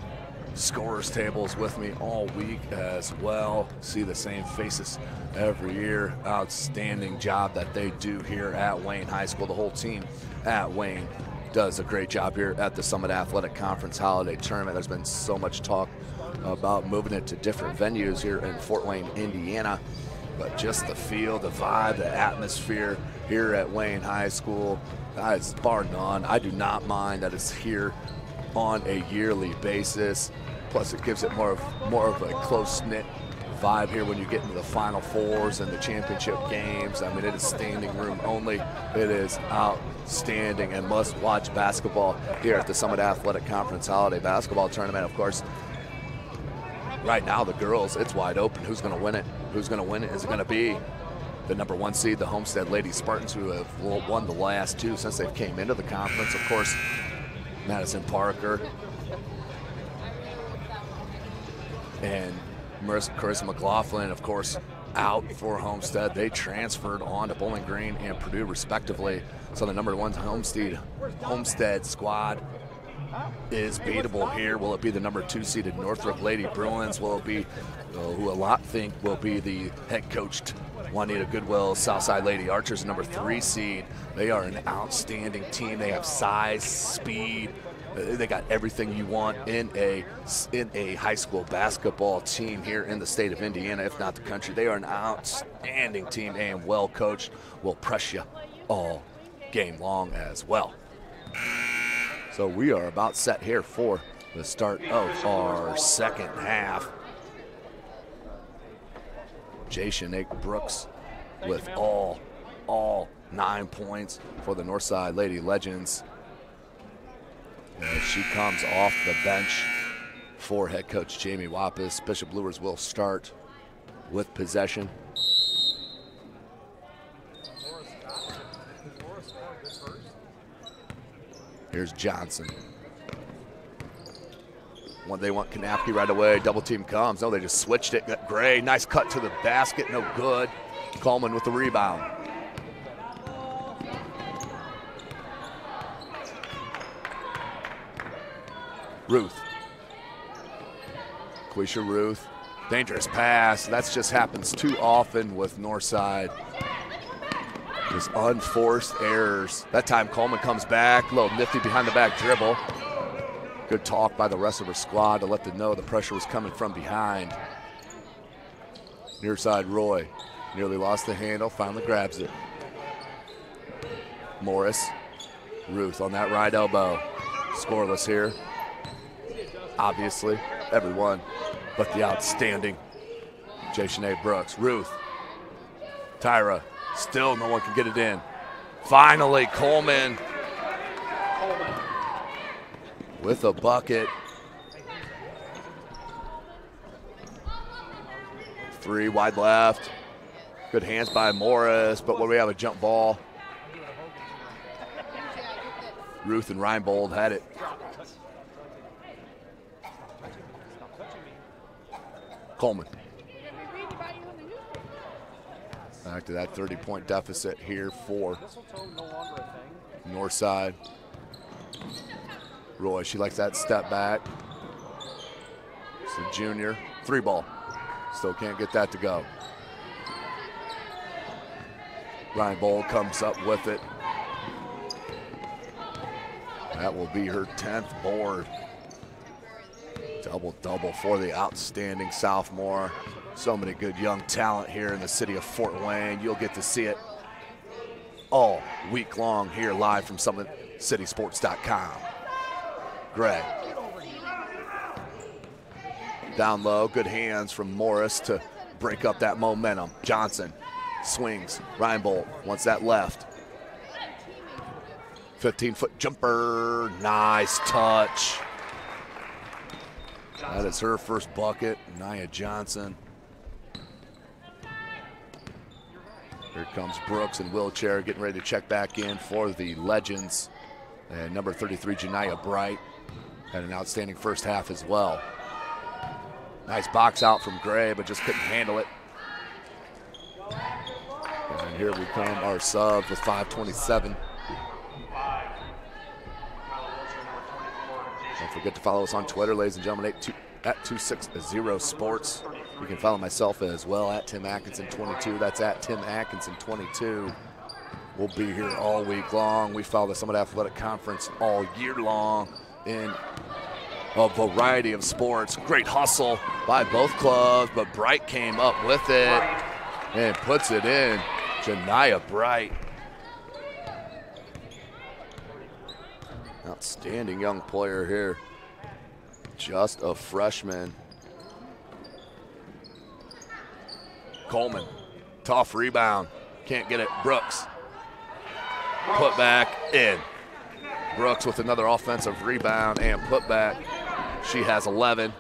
scorers tables with me all week as well. See the same faces every year. Outstanding job that they do here at Wayne High School. The whole team at Wayne does a great job here at the Summit Athletic Conference Holiday Tournament. There's been so much talk about moving it to different venues here in Fort Wayne, Indiana, but just the feel, the vibe, the atmosphere here at Wayne High School, it's bar none. I do not mind that it's here on a yearly basis. Plus, it gives it more of a close-knit vibe here when you get into the Final Fours and the championship games. I mean, it is standing room only. It is outstanding and must-watch basketball here at the Summit Athletic Conference Holiday Basketball Tournament. Of course, right now, the girls, it's wide open. Who's going to win it? Who's going to win it? Is it going to be the number 1 seed, the Homestead Lady Spartans, who have won the last 2 since they came into the conference? Of course, Madison Parker and Carissa McLaughlin, of course, out for Homestead. They transferred on to Bowling Green and Purdue, respectively. So the number 1 Homestead squad is beatable here? Will it be the number 2 seeded Northrop Lady Bruins? Will it be who a lot think will be the head coached Juanita Goodwill Southside Lady Archers, number 3 seed? They are an outstanding team. They have size, speed. They got everything you want in a high school basketball team here in the state of Indiana, if not the country. They are an outstanding team and well coached. Will press you all game long as well. So we are about set here for the start of our second half. Jashanae Brooks with all 9 points for the Northside Lady Legends. As she comes off the bench for head coach Jamie Wappis. Bishop Luers will start with possession. Here's Johnson. They want Kanapke right away. Double team comes. No, they just switched it. Got Gray. Nice cut to the basket. No good. Coleman with the rebound. Ruth. Quisha Ruth. Dangerous pass. That just happens too often with Northside. Just unforced errors. That time Coleman comes back. Little nifty behind the back dribble. Good talk by the rest of her squad to let them know the pressure was coming from behind. Near side Roy. Nearly lost the handle. Finally grabs it. Morris. Ruth on that right elbow. Scoreless here. Obviously, everyone but the outstanding Jashanae Brooks. Ruth. Tyra. Still no one can get it in. Finally, Coleman with a bucket. 3 wide left. Good hands by Morris, but what do we have, a jump ball? Ruth and Reinbold had it. Coleman. Back to that 30-point deficit here for Northside. Roy, she likes that step back. It's a junior. 3 ball. Still can't get that to go. Reinbold comes up with it. That will be her 10th board. Double-double for the outstanding sophomore. So many good young talent here in the city of Fort Wayne. You'll get to see it all week long here live from SummitCitySports.com. Gray. Down low, good hands from Morris to break up that momentum. Johnson swings. Reinbold wants that left. 15-foot jumper. Nice touch. That is her first bucket. Nia Johnson. Here comes Brooks in wheelchair, getting ready to check back in for the Legends. And number 33, Janiah Bright, had an outstanding first half as well. Nice box out from Gray, but just couldn't handle it. And here we come, our subs with 5:27. Don't forget to follow us on Twitter, ladies and gentlemen, at 260 Sports. You can follow myself as well at Tim Atkinson22. That's at Tim Atkinson22. We'll be here all week long. We follow the Summit Athletic Conference all year long in a variety of sports. Great hustle by both clubs, but Bright came up with it and puts it in. Janiah Bright. Outstanding young player here. Just a freshman. Coleman, tough rebound. Can't get it. Brooks. Put back in. Brooks with another offensive rebound and put back. She has 11.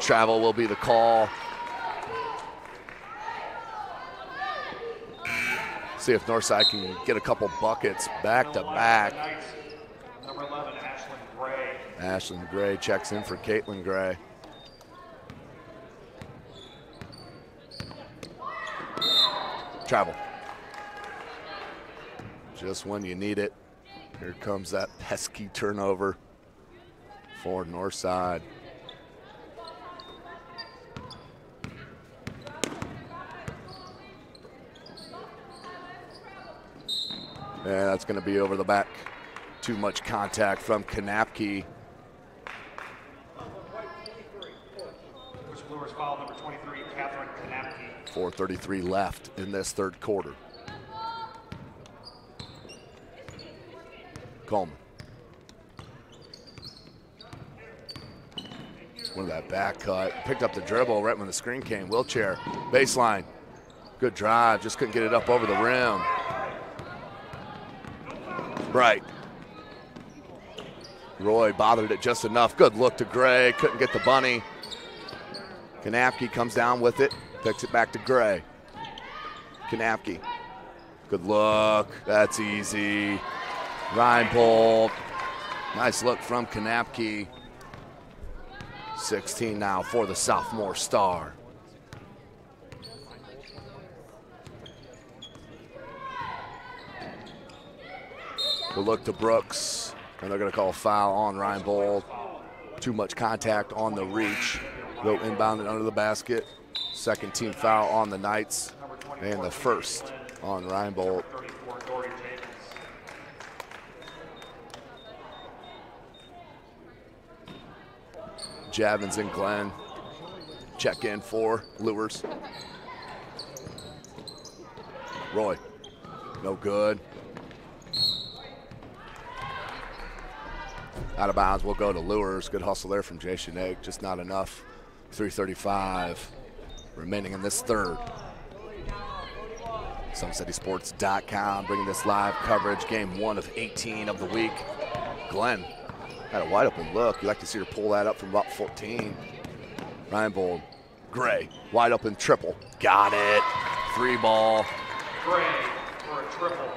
Travel will be the call. See if Northside can get a couple buckets back to back. Number 11, Ashlyn Gray. Ashlyn Gray checks in for Caitlin Gray. Travel. Just when you need it. Here comes that pesky turnover for Northside. Yeah, that's going to be over the back. Too much contact from Kanapke. Luers foul number 23, Catherine Kanapke. 4:33 left in this third quarter. Coleman. With that back cut, picked up the dribble right when the screen came. Wheelchair, baseline. Good drive, just couldn't get it up over the rim. Bright. Roy bothered it just enough. Good look to Gray, couldn't get the bunny. Kanapke comes down with it, picks it back to Gray. Kanapke, good look, that's easy. Reinbold, nice look from Kanapke. 16 now for the sophomore star. Good look to Brooks, and they're going to call a foul on Reinbold. Too much contact on the reach. Go inbounded under the basket. Second team foul on the Knights, and the first on Reinbold. Javins and Glenn check in for Luers. Roy, no good. Out of bounds, will go to Luers. Good hustle there from Jason Egg, just not enough. 3:35 remaining in this third. SummitCitySports.com bringing this live coverage. Game 1 of 18 of the week. Glenn had a wide open look. You like to see her pull that up from about 14. Reinbold, Gray, wide open triple. Got it. 3 ball. Gray for a triple.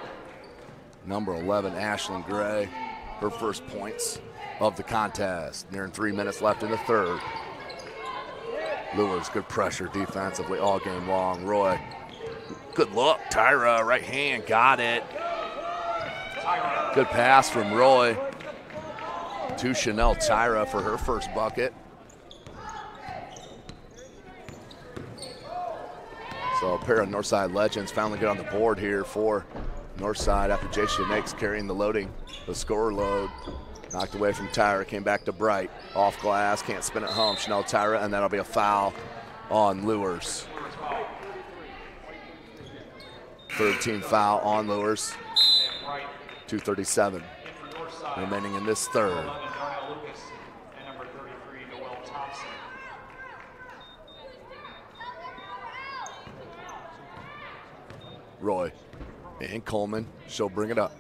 Number 11, Ashlyn Gray. Her first points of the contest. Nearing 3 minutes left in the third. Luers, good pressure defensively all game long. Roy, good look. Tyra, right hand, got it. Good pass from Roy to Chanel Tyra for her first bucket. So a pair of Northside legends finally get on the board here for Northside after Jason Nake's carrying the loading, the score load. Knocked away from Tyra, came back to Bright. Off glass, can't spin it home. Chanel Tyra, and that'll be a foul on Luers. Third team foul on Luers. 2:37 remaining in this third. Roy and Coleman, she'll bring it up.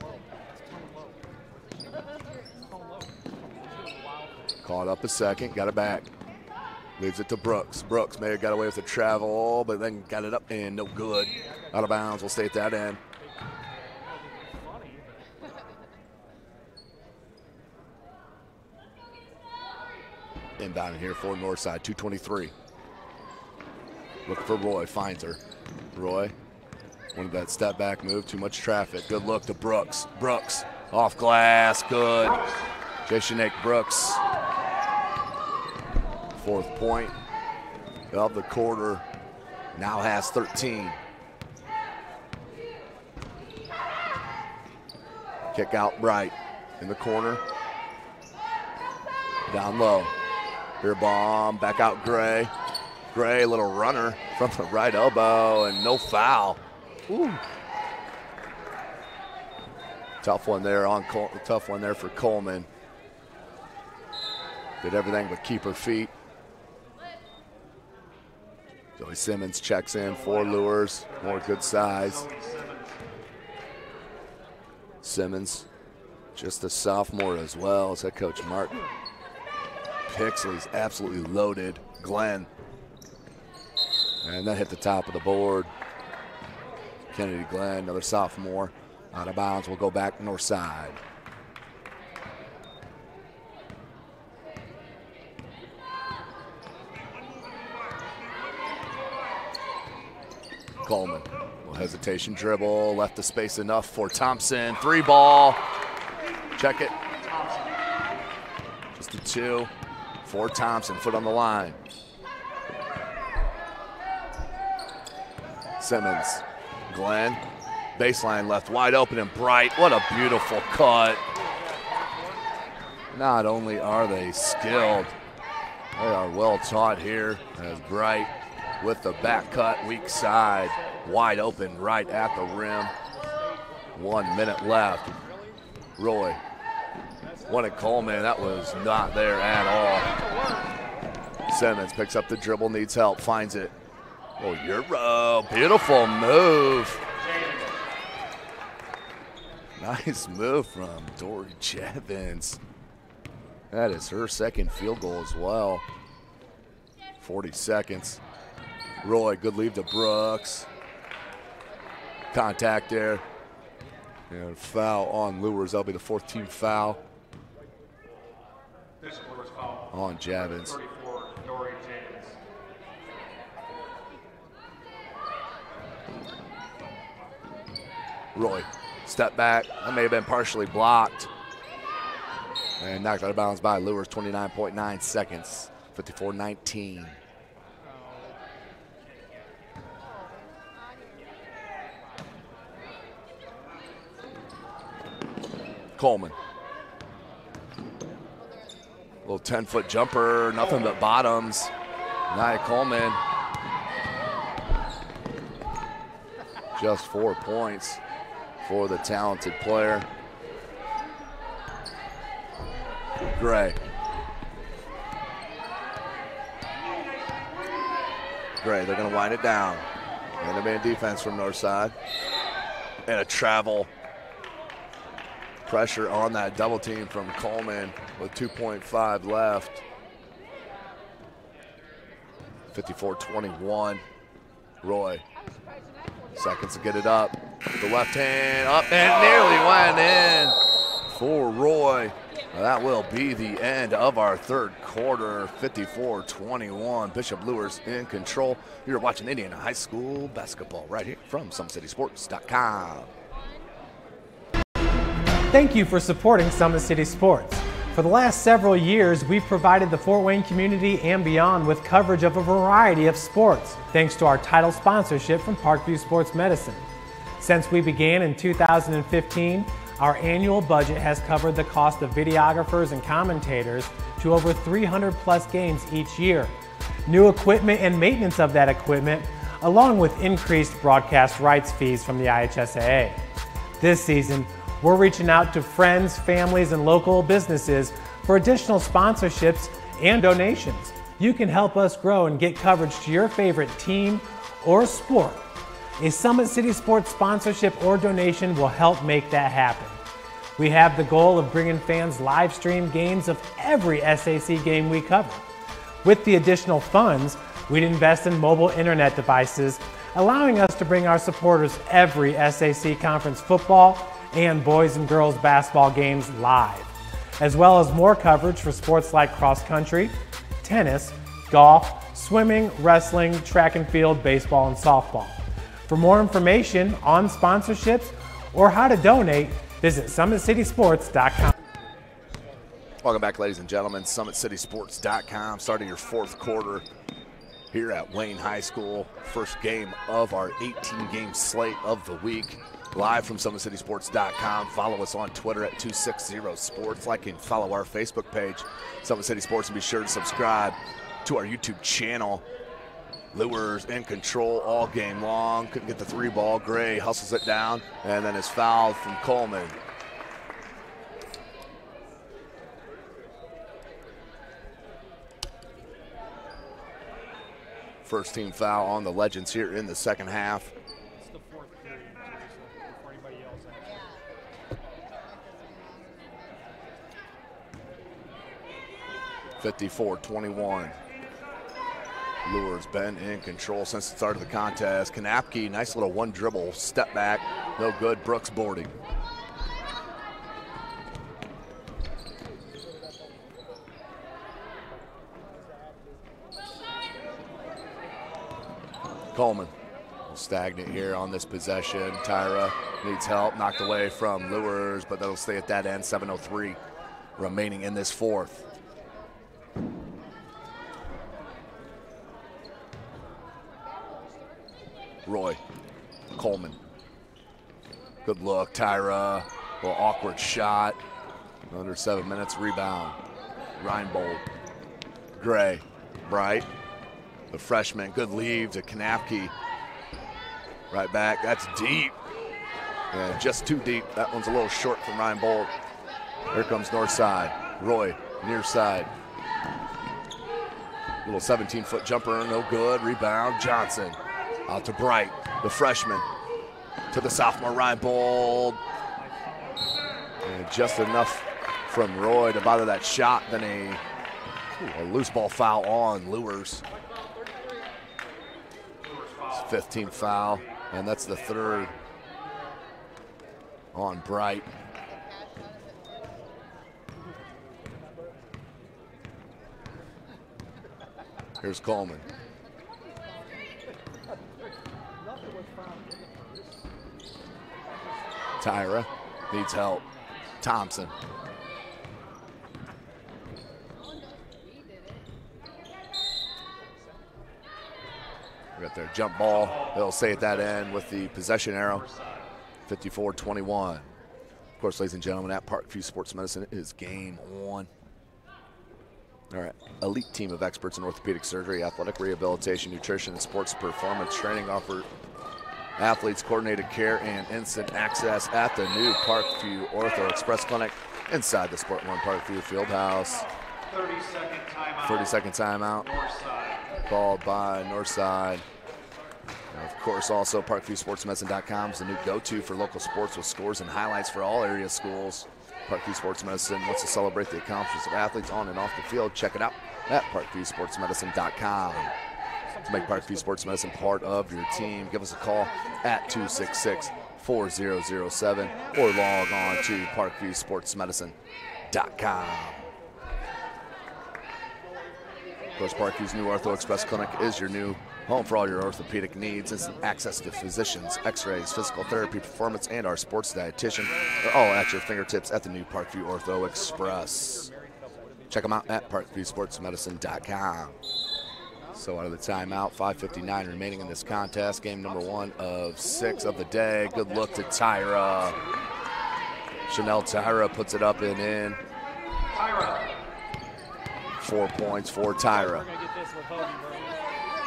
Caught up a second, got it back. Leaves it to Brooks. Brooks may have got away with the travel, but then got it up and no good. Out of bounds, we'll stay at that end. Inbound here for Northside, 2:23. Look for Roy, finds her. Roy, wanted that step back move, too much traffic. Good look to Brooks. Brooks, off glass, good. Jason Brooks. Fourth point of the quarter, now has 13. Kick out Bright in the corner. Down low. Here bomb, back out Gray. Gray, a little runner from the right elbow and no foul. Ooh. Tough one there for Coleman. Did everything but keep her feet. Zoe Simmons checks in for Luers, more good size. Simmons, just a sophomore as well as head coach Mark Pixley's absolutely loaded. Glenn, and that hit the top of the board. Kennedy Glenn, another sophomore, out of bounds. Will go back north side. Coleman, no hesitation dribble, left the space enough for Thompson. 3 ball, Check it. Just a 2 for Thompson, foot on the line. Simmons, Glenn, baseline left wide open and Bright. What a beautiful cut. Not only are they skilled, they are well taught here as Bright with the back cut, weak side, wide open right at the rim. 1 minute left. Roy wanted Coleman, that was not there at all. Simmons picks up the dribble, needs help, finds it. Oh, Euro, beautiful move. Nice move from Dory Jevons. That is her second field goal as well. 40 seconds. Roy, good leave to Brooks. Contact there. And foul on Luers. That'll be the 4th team foul on Javins. 34, Dory Jevons. Roy, step back. That may have been partially blocked. And knocked out of bounds by Luers. 29.9 seconds. 54-19. Coleman. Little 10-foot jumper, nothing but bottoms. Nia Coleman. Just 4 points for the talented player. Gray. Gray, they're going to wind it down. And a man defense from north side. And a travel. Pressure on that double team from Coleman with 2.5 left. 54-21. Roy. Seconds to get it up. The left hand up and nearly went in for Roy. Well, that will be the end of our third quarter. 54-21. Bishop Luers in control. You're watching Indiana High School basketball right here from SummitCitySports.com. Thank you for supporting Summit City Sports. For the last several years, we've provided the Fort Wayne community and beyond with coverage of a variety of sports, thanks to our title sponsorship from Parkview Sports Medicine. Since we began in 2015, our annual budget has covered the cost of videographers and commentators to over 300 plus games each year. New equipment and maintenance of that equipment, along with increased broadcast rights fees from the IHSAA. This season, we're reaching out to friends, families, and local businesses for additional sponsorships and donations. You can help us grow and get coverage to your favorite team or sport. A Summit City Sports sponsorship or donation will help make that happen. We have the goal of bringing fans live stream games of every SAC game we cover. With the additional funds, we'd invest in mobile internet devices, allowing us to bring our supporters every SAC conference football and boys and girls basketball games live, as well as more coverage for sports like cross country, tennis, golf, swimming, wrestling, track and field, baseball, and softball. For more information on sponsorships or how to donate, visit SummitCitySports.com. Welcome back, ladies and gentlemen. SummitCitySports.com, starting your fourth quarter here at Wayne High School. First game of our 18-game slate of the week. Live from SummitCitySports.com. Follow us on Twitter at 260sports. Like and follow our Facebook page, Summit City Sports, and be sure to subscribe to our YouTube channel. Luers in control all game long. Couldn't get the 3 ball. Gray hustles it down and then is fouled from Coleman. First team foul on the Legends here in the second half. 54-21. Luers been in control since the start of the contest. Kanapke, nice little one dribble step back. No good. Brooks boarding. Coleman stagnant here on this possession. Tyra needs help, knocked away from Luers, but that'll stay at that end. 7:03 remaining in this fourth. Roy, Coleman. Good look, Tyra. A little awkward shot. Under 7 minutes, rebound. Reinbold. Gray, Bright. The freshman, good leave to Kanapke. Right back, that's deep. Yeah, just too deep. That one's a little short from Reinbold. Here comes north side. Roy, near side. Little 17-foot jumper, no good. Rebound, Johnson. Out to Bright, the freshman. To the sophomore, Reinbold. And just enough from Roy to bother that shot, then a loose ball foul on Luers. 15th foul, and that's the third on Bright. Here's Coleman. Tyra needs help. Thompson. We got their jump ball. They'll stay at that end with the possession arrow. 54-21. Of course, ladies and gentlemen, at Parkview Sports Medicine is game on. All right, elite team of experts in orthopedic surgery, athletic rehabilitation, nutrition, and sports performance training offer athletes coordinated care and instant access at the new Parkview Ortho Express Clinic inside the Sport One Parkview Fieldhouse. 30-second timeout. 30-second timeout. Northside. Called by Northside. And of course, also ParkviewSportsMedicine.com is the new go-to for local sports with scores and highlights for all area schools. Parkview Sports Medicine wants to celebrate the accomplishments of athletes on and off the field. Check it out at ParkviewSportsMedicine.com. To make Parkview Sports Medicine part of your team, give us a call at 266-4007 or log on to ParkviewSportsMedicine.com. Of course, Parkview's new Ortho Express Clinic is your new home for all your orthopedic needs. Instant access to physicians, x-rays, physical therapy, performance, and our sports dietitian are all at your fingertips at the new Parkview Ortho Express. Check them out at ParkviewSportsMedicine.com. So out of the timeout, 5:59 remaining in this contest. Game number 1 of 6 of the day. Good look to Tyra. Chanel Tyra puts it up and in. 4 points for Tyra.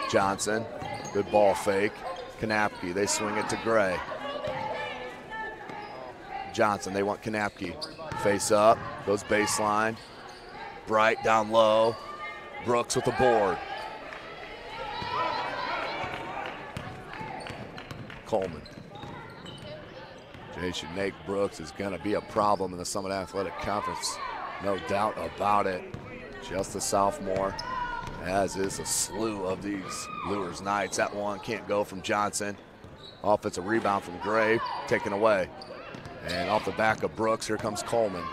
Johnson, good ball fake. Kanapke, they swing it to Gray. Johnson, they want Kanapke. Face up, goes baseline. Bright down low. Brooks with the board. Coleman. Jason Nate Brooks is going to be a problem in the Summit Athletic Conference. No doubt about it. Just a sophomore, as is a slew of these Luers Knights. That one can't go from Johnson. Offensive rebound from Gray, taken away. And off the back of Brooks, here comes Coleman.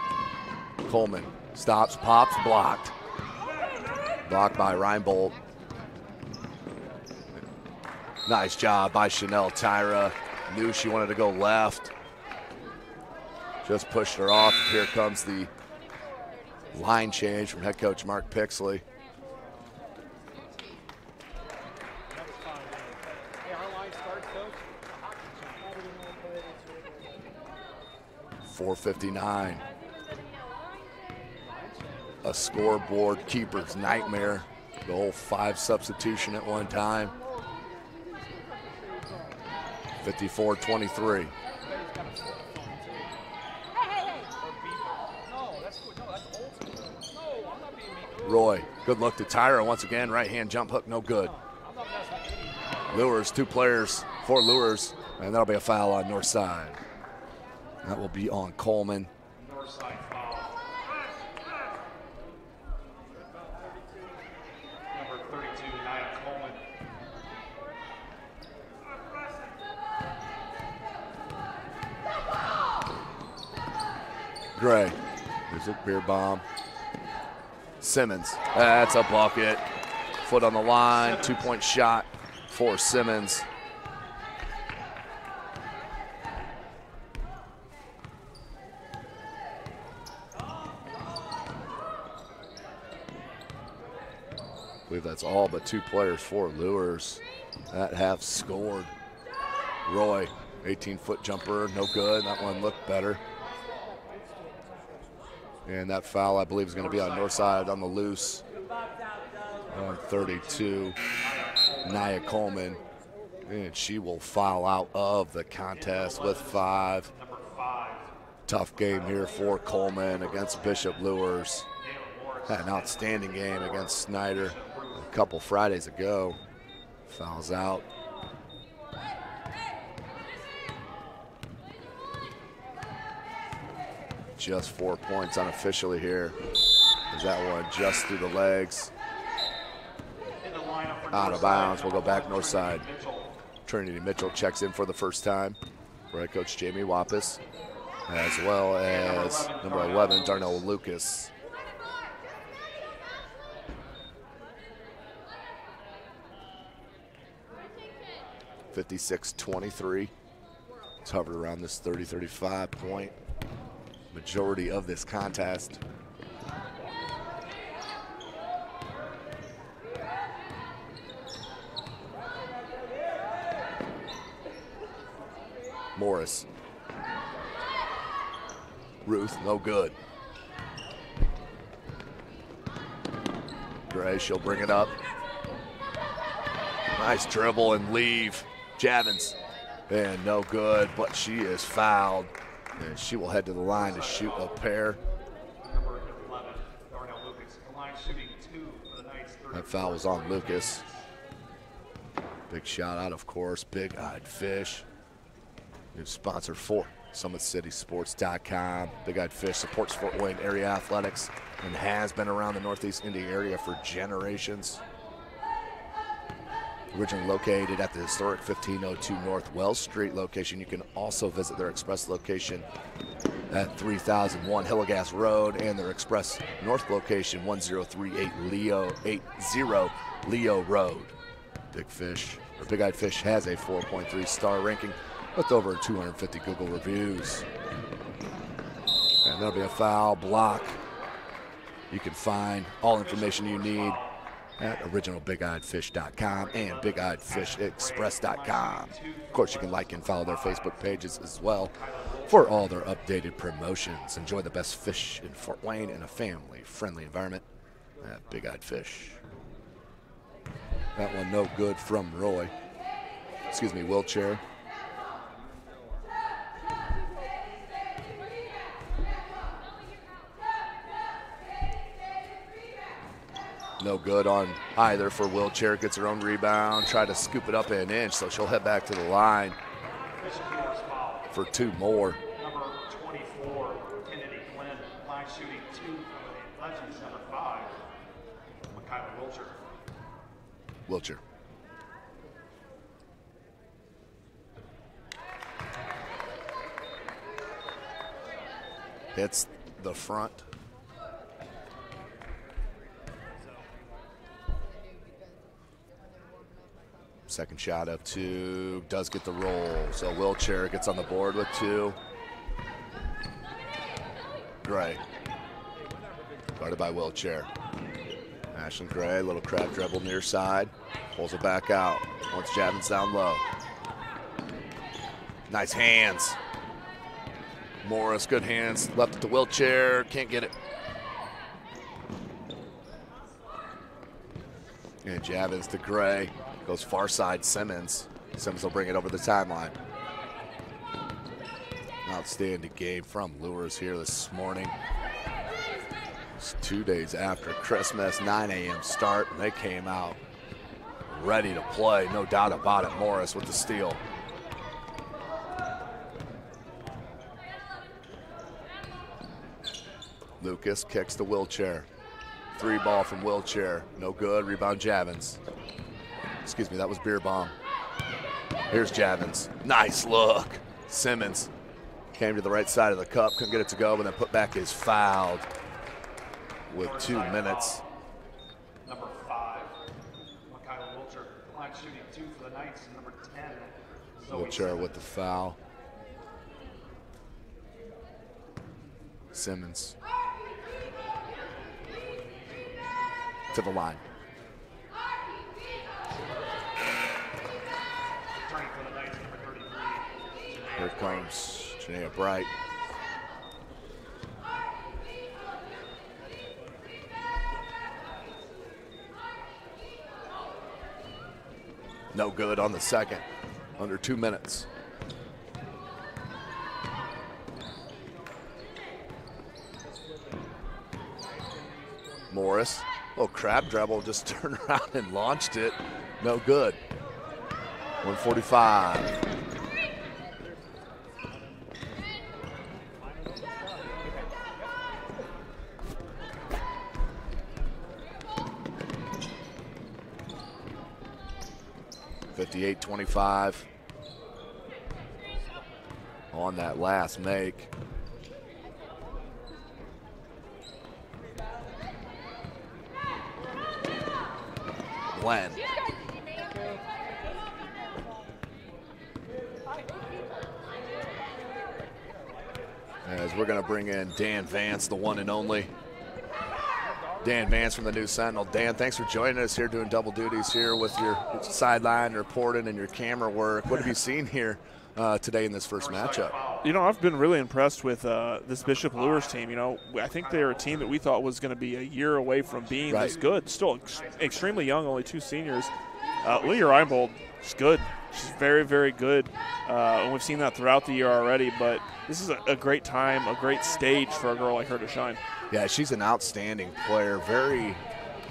Coleman stops, pops, blocked. Blocked by Reinbold. Nice job by Chanel Tyra. Knew she wanted to go left. Just pushed her off. Here comes the line change from head coach Mark Pixley. .459. A scoreboard keeper's nightmare. The whole 5 substitution at one time. 54-23. Roy, good look to Tyra once again. Right hand jump hook, no good. Luers, 2 players for Luers, and that'll be a foul on north side. That will be on Coleman. North side foul. Number 32, Nia Coleman. Gray, there's a beer bomb. Simmons, that's a bucket. Foot on the line, 2-point shot for Simmons. believe that's all but 2 players for Luers that have scored. Roy, 18-foot jumper, no good. That one looked better. And that foul, I believe, is going to be on north side on the loose. On 32, Nia Coleman. And she will foul out of the contest with 5. Tough game here for Coleman against Bishop Luers. Had an outstanding game against Snyder a couple Fridays ago. Fouls out. Just 4 points unofficially here. Is that one just through the legs? Out of bounds. We'll go back north side. Trinity Mitchell checks in for the first time. Right, Coach Jamie Wappus, as well as number 11, Darnell Lucas. (56-23). It's hovered around this 30-35 point majority of this contest. Morris. Ruth, no good. Gray, she'll bring it up. Nice dribble and leave. Javins, and no good, but she is fouled. And she will head to the line to shoot a pair. Number 11, Darnell Lucas, the line shooting 2 for the Knights. That foul was on Lucas. Big shout out, of course, Big Eyed Fish. New sponsor for SummitCitySports.com. Big Eyed Fish supports Fort Wayne area athletics and has been around the Northeast Indy area for generations. Originally located at the historic 1502 North Wells Street location, you can also visit their express location at 3001 Hillegas Road and their express north location 1038 Leo 80 Leo Road. Big Eyed Fish has a 4.3 star ranking with over 250 Google reviews. And there'll be a foul block. You can find all information you need at originalbigeyedfish.com and bigeyedfishexpress.com. Of course, you can like and follow their Facebook pages as well for all their updated promotions. Enjoy the best fish in Fort Wayne in a family-friendly environment at Big Eyed Fish. That one no good from Roy. Excuse me, Wheelchair. No good on either for Wheelchair. Gets her own rebound. Try to scoop it up an inch, so she'll head back to the line for 2 more. Number 24, Kennedy Glenn, line shooting 2 for the Legends. Number 5, Michaela Wilcher. Hits the front. Second shot up 2, does get the roll. So Wheelchair gets on the board with 2. Gray, guarded by Wheelchair. Ashlyn Gray, little crab dribble near side, pulls it back out. Wants Javins down low. Nice hands. Morris, good hands, left it to Wheelchair, can't get it. And Javins to Gray. Goes far side, Simmons. Simmons will bring it over the timeline. Outstanding game from Luers here this morning. It's 2 days after Christmas, 9 a.m. start, and they came out ready to play, no doubt about it. Morris with the steal. Lucas kicks the Wheelchair. 3 ball from Wheelchair, no good, rebound Javins. Excuse me, that was Beer Bomb. Here's Javins. Nice look. Simmons came to the right side of the cup, couldn't get it to go, but then put back is fouled with 2 minutes. Number 5, Michaela Wilcher, line shooting 2 for the Knights. Number 10, Wilcher with the foul. Simmons to the line. Here comes Janaea Bright. No good on the second, under 2 minutes. Morris, little crab dribble, just turned around and launched it. No good. 145. $58-25 on that last make. Glenn. As we're going to bring in Dan Vance, the one and only. Dan Vance from the News Sentinel. Dan, thanks for joining us here, doing double duties here with your sideline reporting and your camera work. What have you seen here today in this first matchup? You know, I've been really impressed with this Bishop Luers team. You know, I think they're a team that we thought was going to be a year away from being this good. Still extremely young, only 2 seniors. Leah Reinbold is good. She's very, very good. And we've seen that throughout the year already. But this is a great time, a great stage for a girl like her to shine. Yeah, she's an outstanding player. Very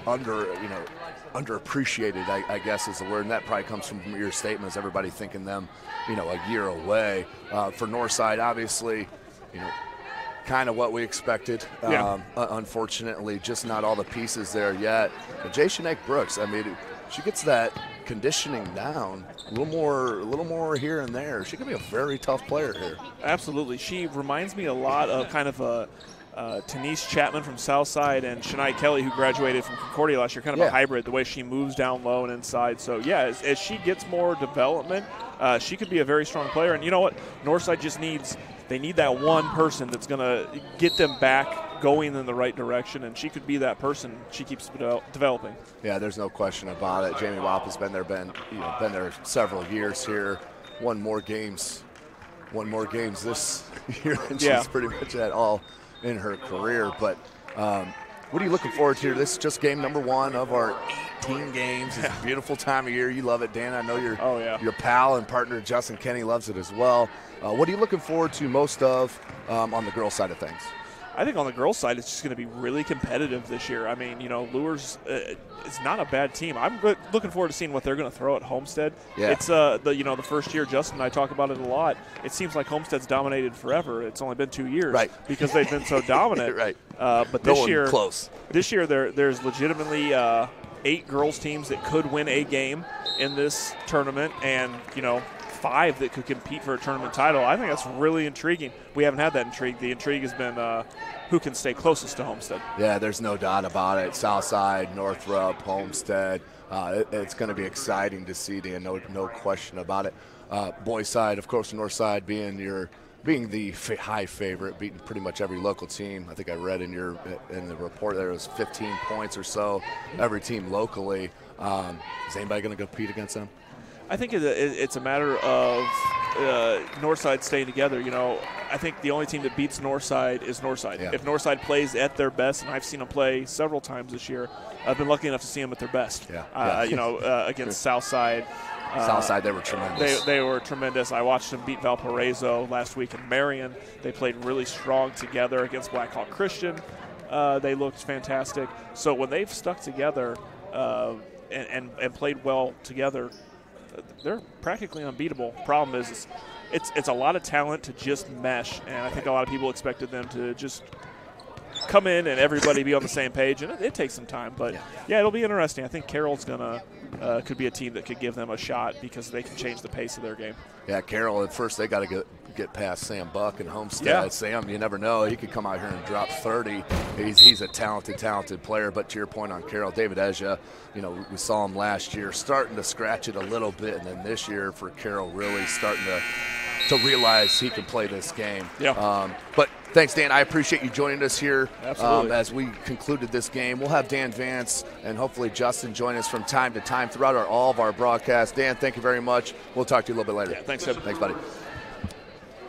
underappreciated, I guess is the word. And that probably comes from your statements, everybody thinking them, a year away. For Northside, obviously, kind of what we expected. Unfortunately, just not all the pieces there yet. But Jay Brooks, I mean, she gets that conditioning down a little more here and there. She could be a very tough player here. Absolutely. She reminds me a lot of kind of a Tanise Chapman from Southside and Shania Kelly, who graduated from Concordia last year, kind of a hybrid, the way she moves down low and inside. So, yeah, as she gets more development, she could be a very strong player. And you know what? Northside just needs that one person that's going to get them back going in the right direction, and she could be that person. She keeps developing. Yeah, there's no question about it. Jamie Wop has been there several years here. Won more games this year than she's pretty much at all in her career. But what are you looking forward to? This is just game number 1 of our 18 games. It's a beautiful time of year. You love it, Dan. I know your pal and partner Justin Kenny loves it as well. What are you looking forward to most of on the girls' side of things? I think on the girls' side, it's just going to be really competitive this year. I mean, Luers is not a bad team. I'm looking forward to seeing what they're going to throw at Homestead. Yeah. It's the first year. Justin and I talk about it a lot. It seems like Homestead's dominated forever. It's only been 2 years, because they've been so dominant. But this year, there's legitimately 8 girls teams that could win a game in this tournament, and 5 that could compete for a tournament title. I think that's really intriguing. We haven't had that intrigue. The intrigue has been who can stay closest to Homestead. Yeah, there's no doubt about it. Southside, Northrop, Homestead. It's going to be exciting to see, Dan. No question about it. Boys side, of course, Northside being the high favorite, beating pretty much every local team. I think I read in the report there was 15 points or so every team locally. Is anybody going to compete against them? I think it's a matter of Northside staying together. I think the only team that beats Northside is Northside. Yeah. If Northside plays at their best, and I've seen them play several times this year, I've been lucky enough to see them at their best. Against Southside. Southside, they were tremendous. They were tremendous. I watched them beat Valparaiso last week in Marion. They played really strong together against Black Hawk Christian. They looked fantastic. So when they've stuck together and played well together, they're practically unbeatable. Problem is it's a lot of talent to just mesh, and I think a lot of people expected them to just come in and everybody be on the same page, and it takes some time. But, it'll be interesting. I think Carroll's could be a team that could give them a shot because they can change the pace of their game. Yeah, Carroll, at first they got to get past Sam Buck and Homestead. Yeah. Sam, you never know. He could come out here and drop 30. He's a talented player. But to your point on Carroll, David Ezja, we saw him last year starting to scratch it a little bit, and then this year for Carroll really starting to realize he can play this game. Yeah. But thanks, Dan. I appreciate you joining us here as we concluded this game. We'll have Dan Vance and hopefully Justin join us from time to time throughout all of our broadcasts. Dan, thank you very much. We'll talk to you a little bit later. Yeah, thanks, Tim. Thanks, buddy.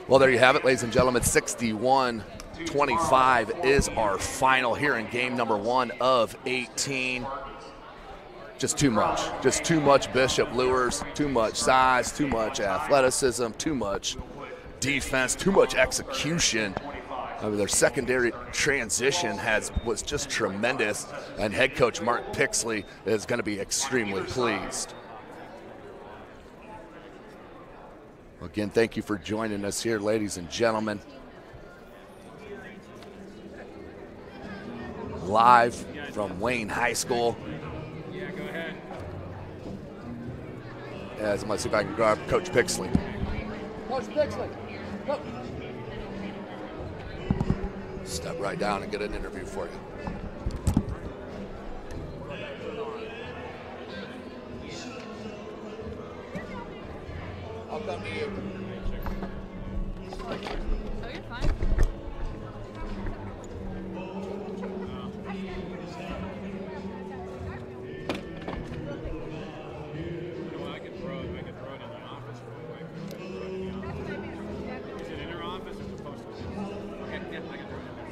Well, there you have it, ladies and gentlemen. 61-25 is our final here in game number 1 of 18. Just too much. Just too much Bishop Luers, too much size, too much athleticism, too much defense, too much execution. I mean, their secondary transition was just tremendous, and head coach Mark Pixley is going to be extremely pleased. Again, thank you for joining us here, ladies and gentlemen. Live from Wayne High School. Yeah, go ahead. As I'm going to see if I can grab Coach Pixley. Coach Pixley, go. Step right down and get an interview for you. I'll come to you. Oh, you're fine. I can throw it in the office real quick. Is it in her office or supposed to be? Okay, yeah, I can throw it in there.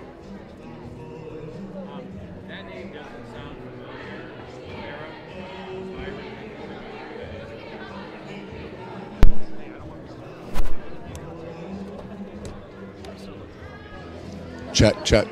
That name doesn't sound familiar. Sarah? Check, check.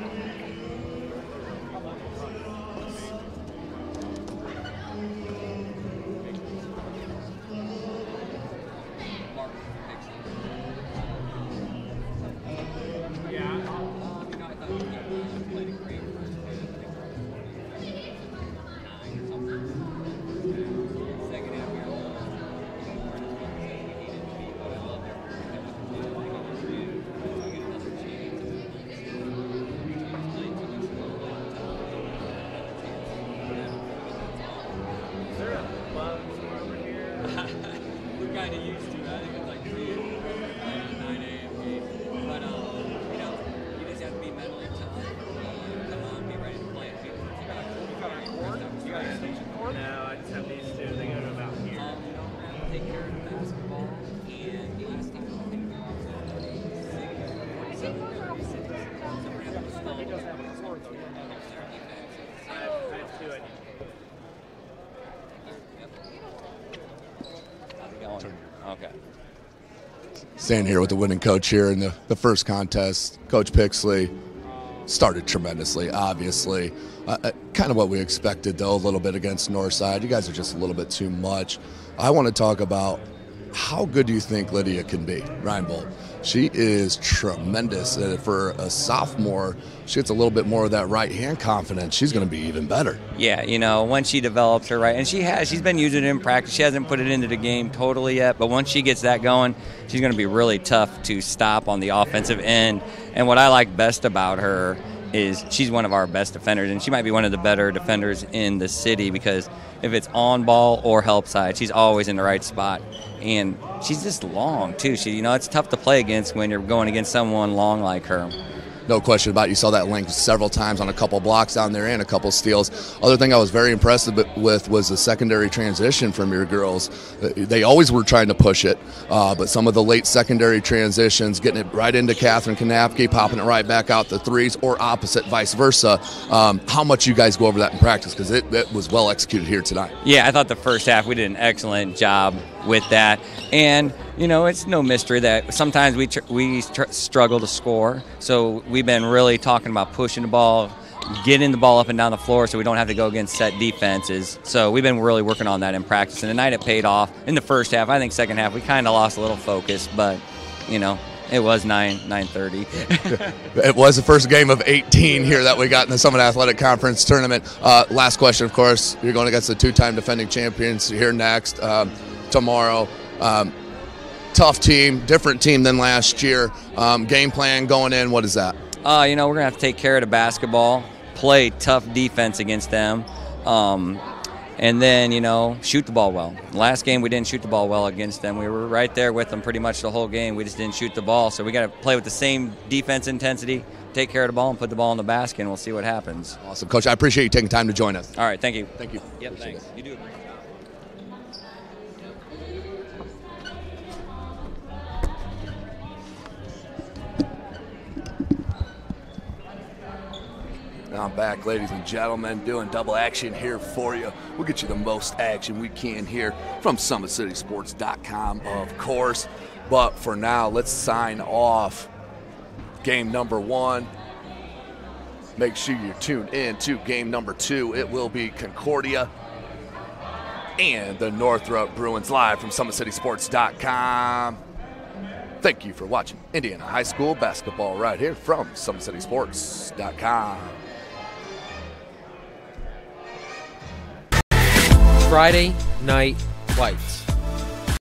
Okay. Standing here with the winning coach here in the first contest. Coach Pixley started tremendously, obviously. Kind of what we expected, though, a little bit against Northside. You guys are just a little bit too much. I want to talk about how good do you think Lydia can be, Reinbold? She is tremendous. For a sophomore, she gets a little bit more of that right hand confidence. She's going to be even better. Yeah, you know, once she develops her right, and she's been using it in practice. She hasn't put it into the game totally yet, but once she gets that going, she's going to be really tough to stop on the offensive end. And what I like best about her is she's one of our best defenders, and she might be one of the better defenders in the city because if it's on ball or help side, she's always in the right spot. And she's just long, too. It's tough to play against when you're going against someone long like her. No question about it. You saw that length several times on a couple blocks down there and a couple steals. Other thing I was very impressed with was the secondary transition from your girls. They always were trying to push it, but some of the late secondary transitions, getting it right into Catherine Kanapke, popping it right back out the threes, or opposite, vice versa. How much you guys go over that in practice? Because it was well executed here tonight. Yeah, I thought the first half we did an excellent job with that. And, it's no mystery that sometimes we struggle to score. So we've been really talking about pushing the ball, getting the ball up and down the floor so we don't have to go against set defenses. So we've been really working on that in practice. And tonight it paid off. In the first half, I think second half, we kind of lost a little focus. But, it was 9:30. It was the first game of 18 here that we got in the Summit Athletic Conference tournament. Last question, of course. You're going against the two-time defending champions here next tomorrow. Tough team, different team than last year. Game plan going in, what is that? We're going to have to take care of the basketball, play tough defense against them, and then, shoot the ball well. Last game we didn't shoot the ball well against them. We were right there with them pretty much the whole game. We just didn't shoot the ball. So we got to play with the same defense intensity, take care of the ball, and put the ball in the basket, and we'll see what happens. Awesome. Coach, I appreciate you taking time to join us. All right, thank you. Thank you. Yep, thanks. You do. I'm back, ladies and gentlemen, doing double action here for you. We'll get you the most action we can here from SummitCitySports.com, of course. But for now, let's sign off game number 1. Make sure you tune in to game number 2. It will be Concordia and the Northrop Bruins live from SummitCitySports.com. Thank you for watching Indiana High School basketball right here from SummitCitySports.com. Friday Night Lights.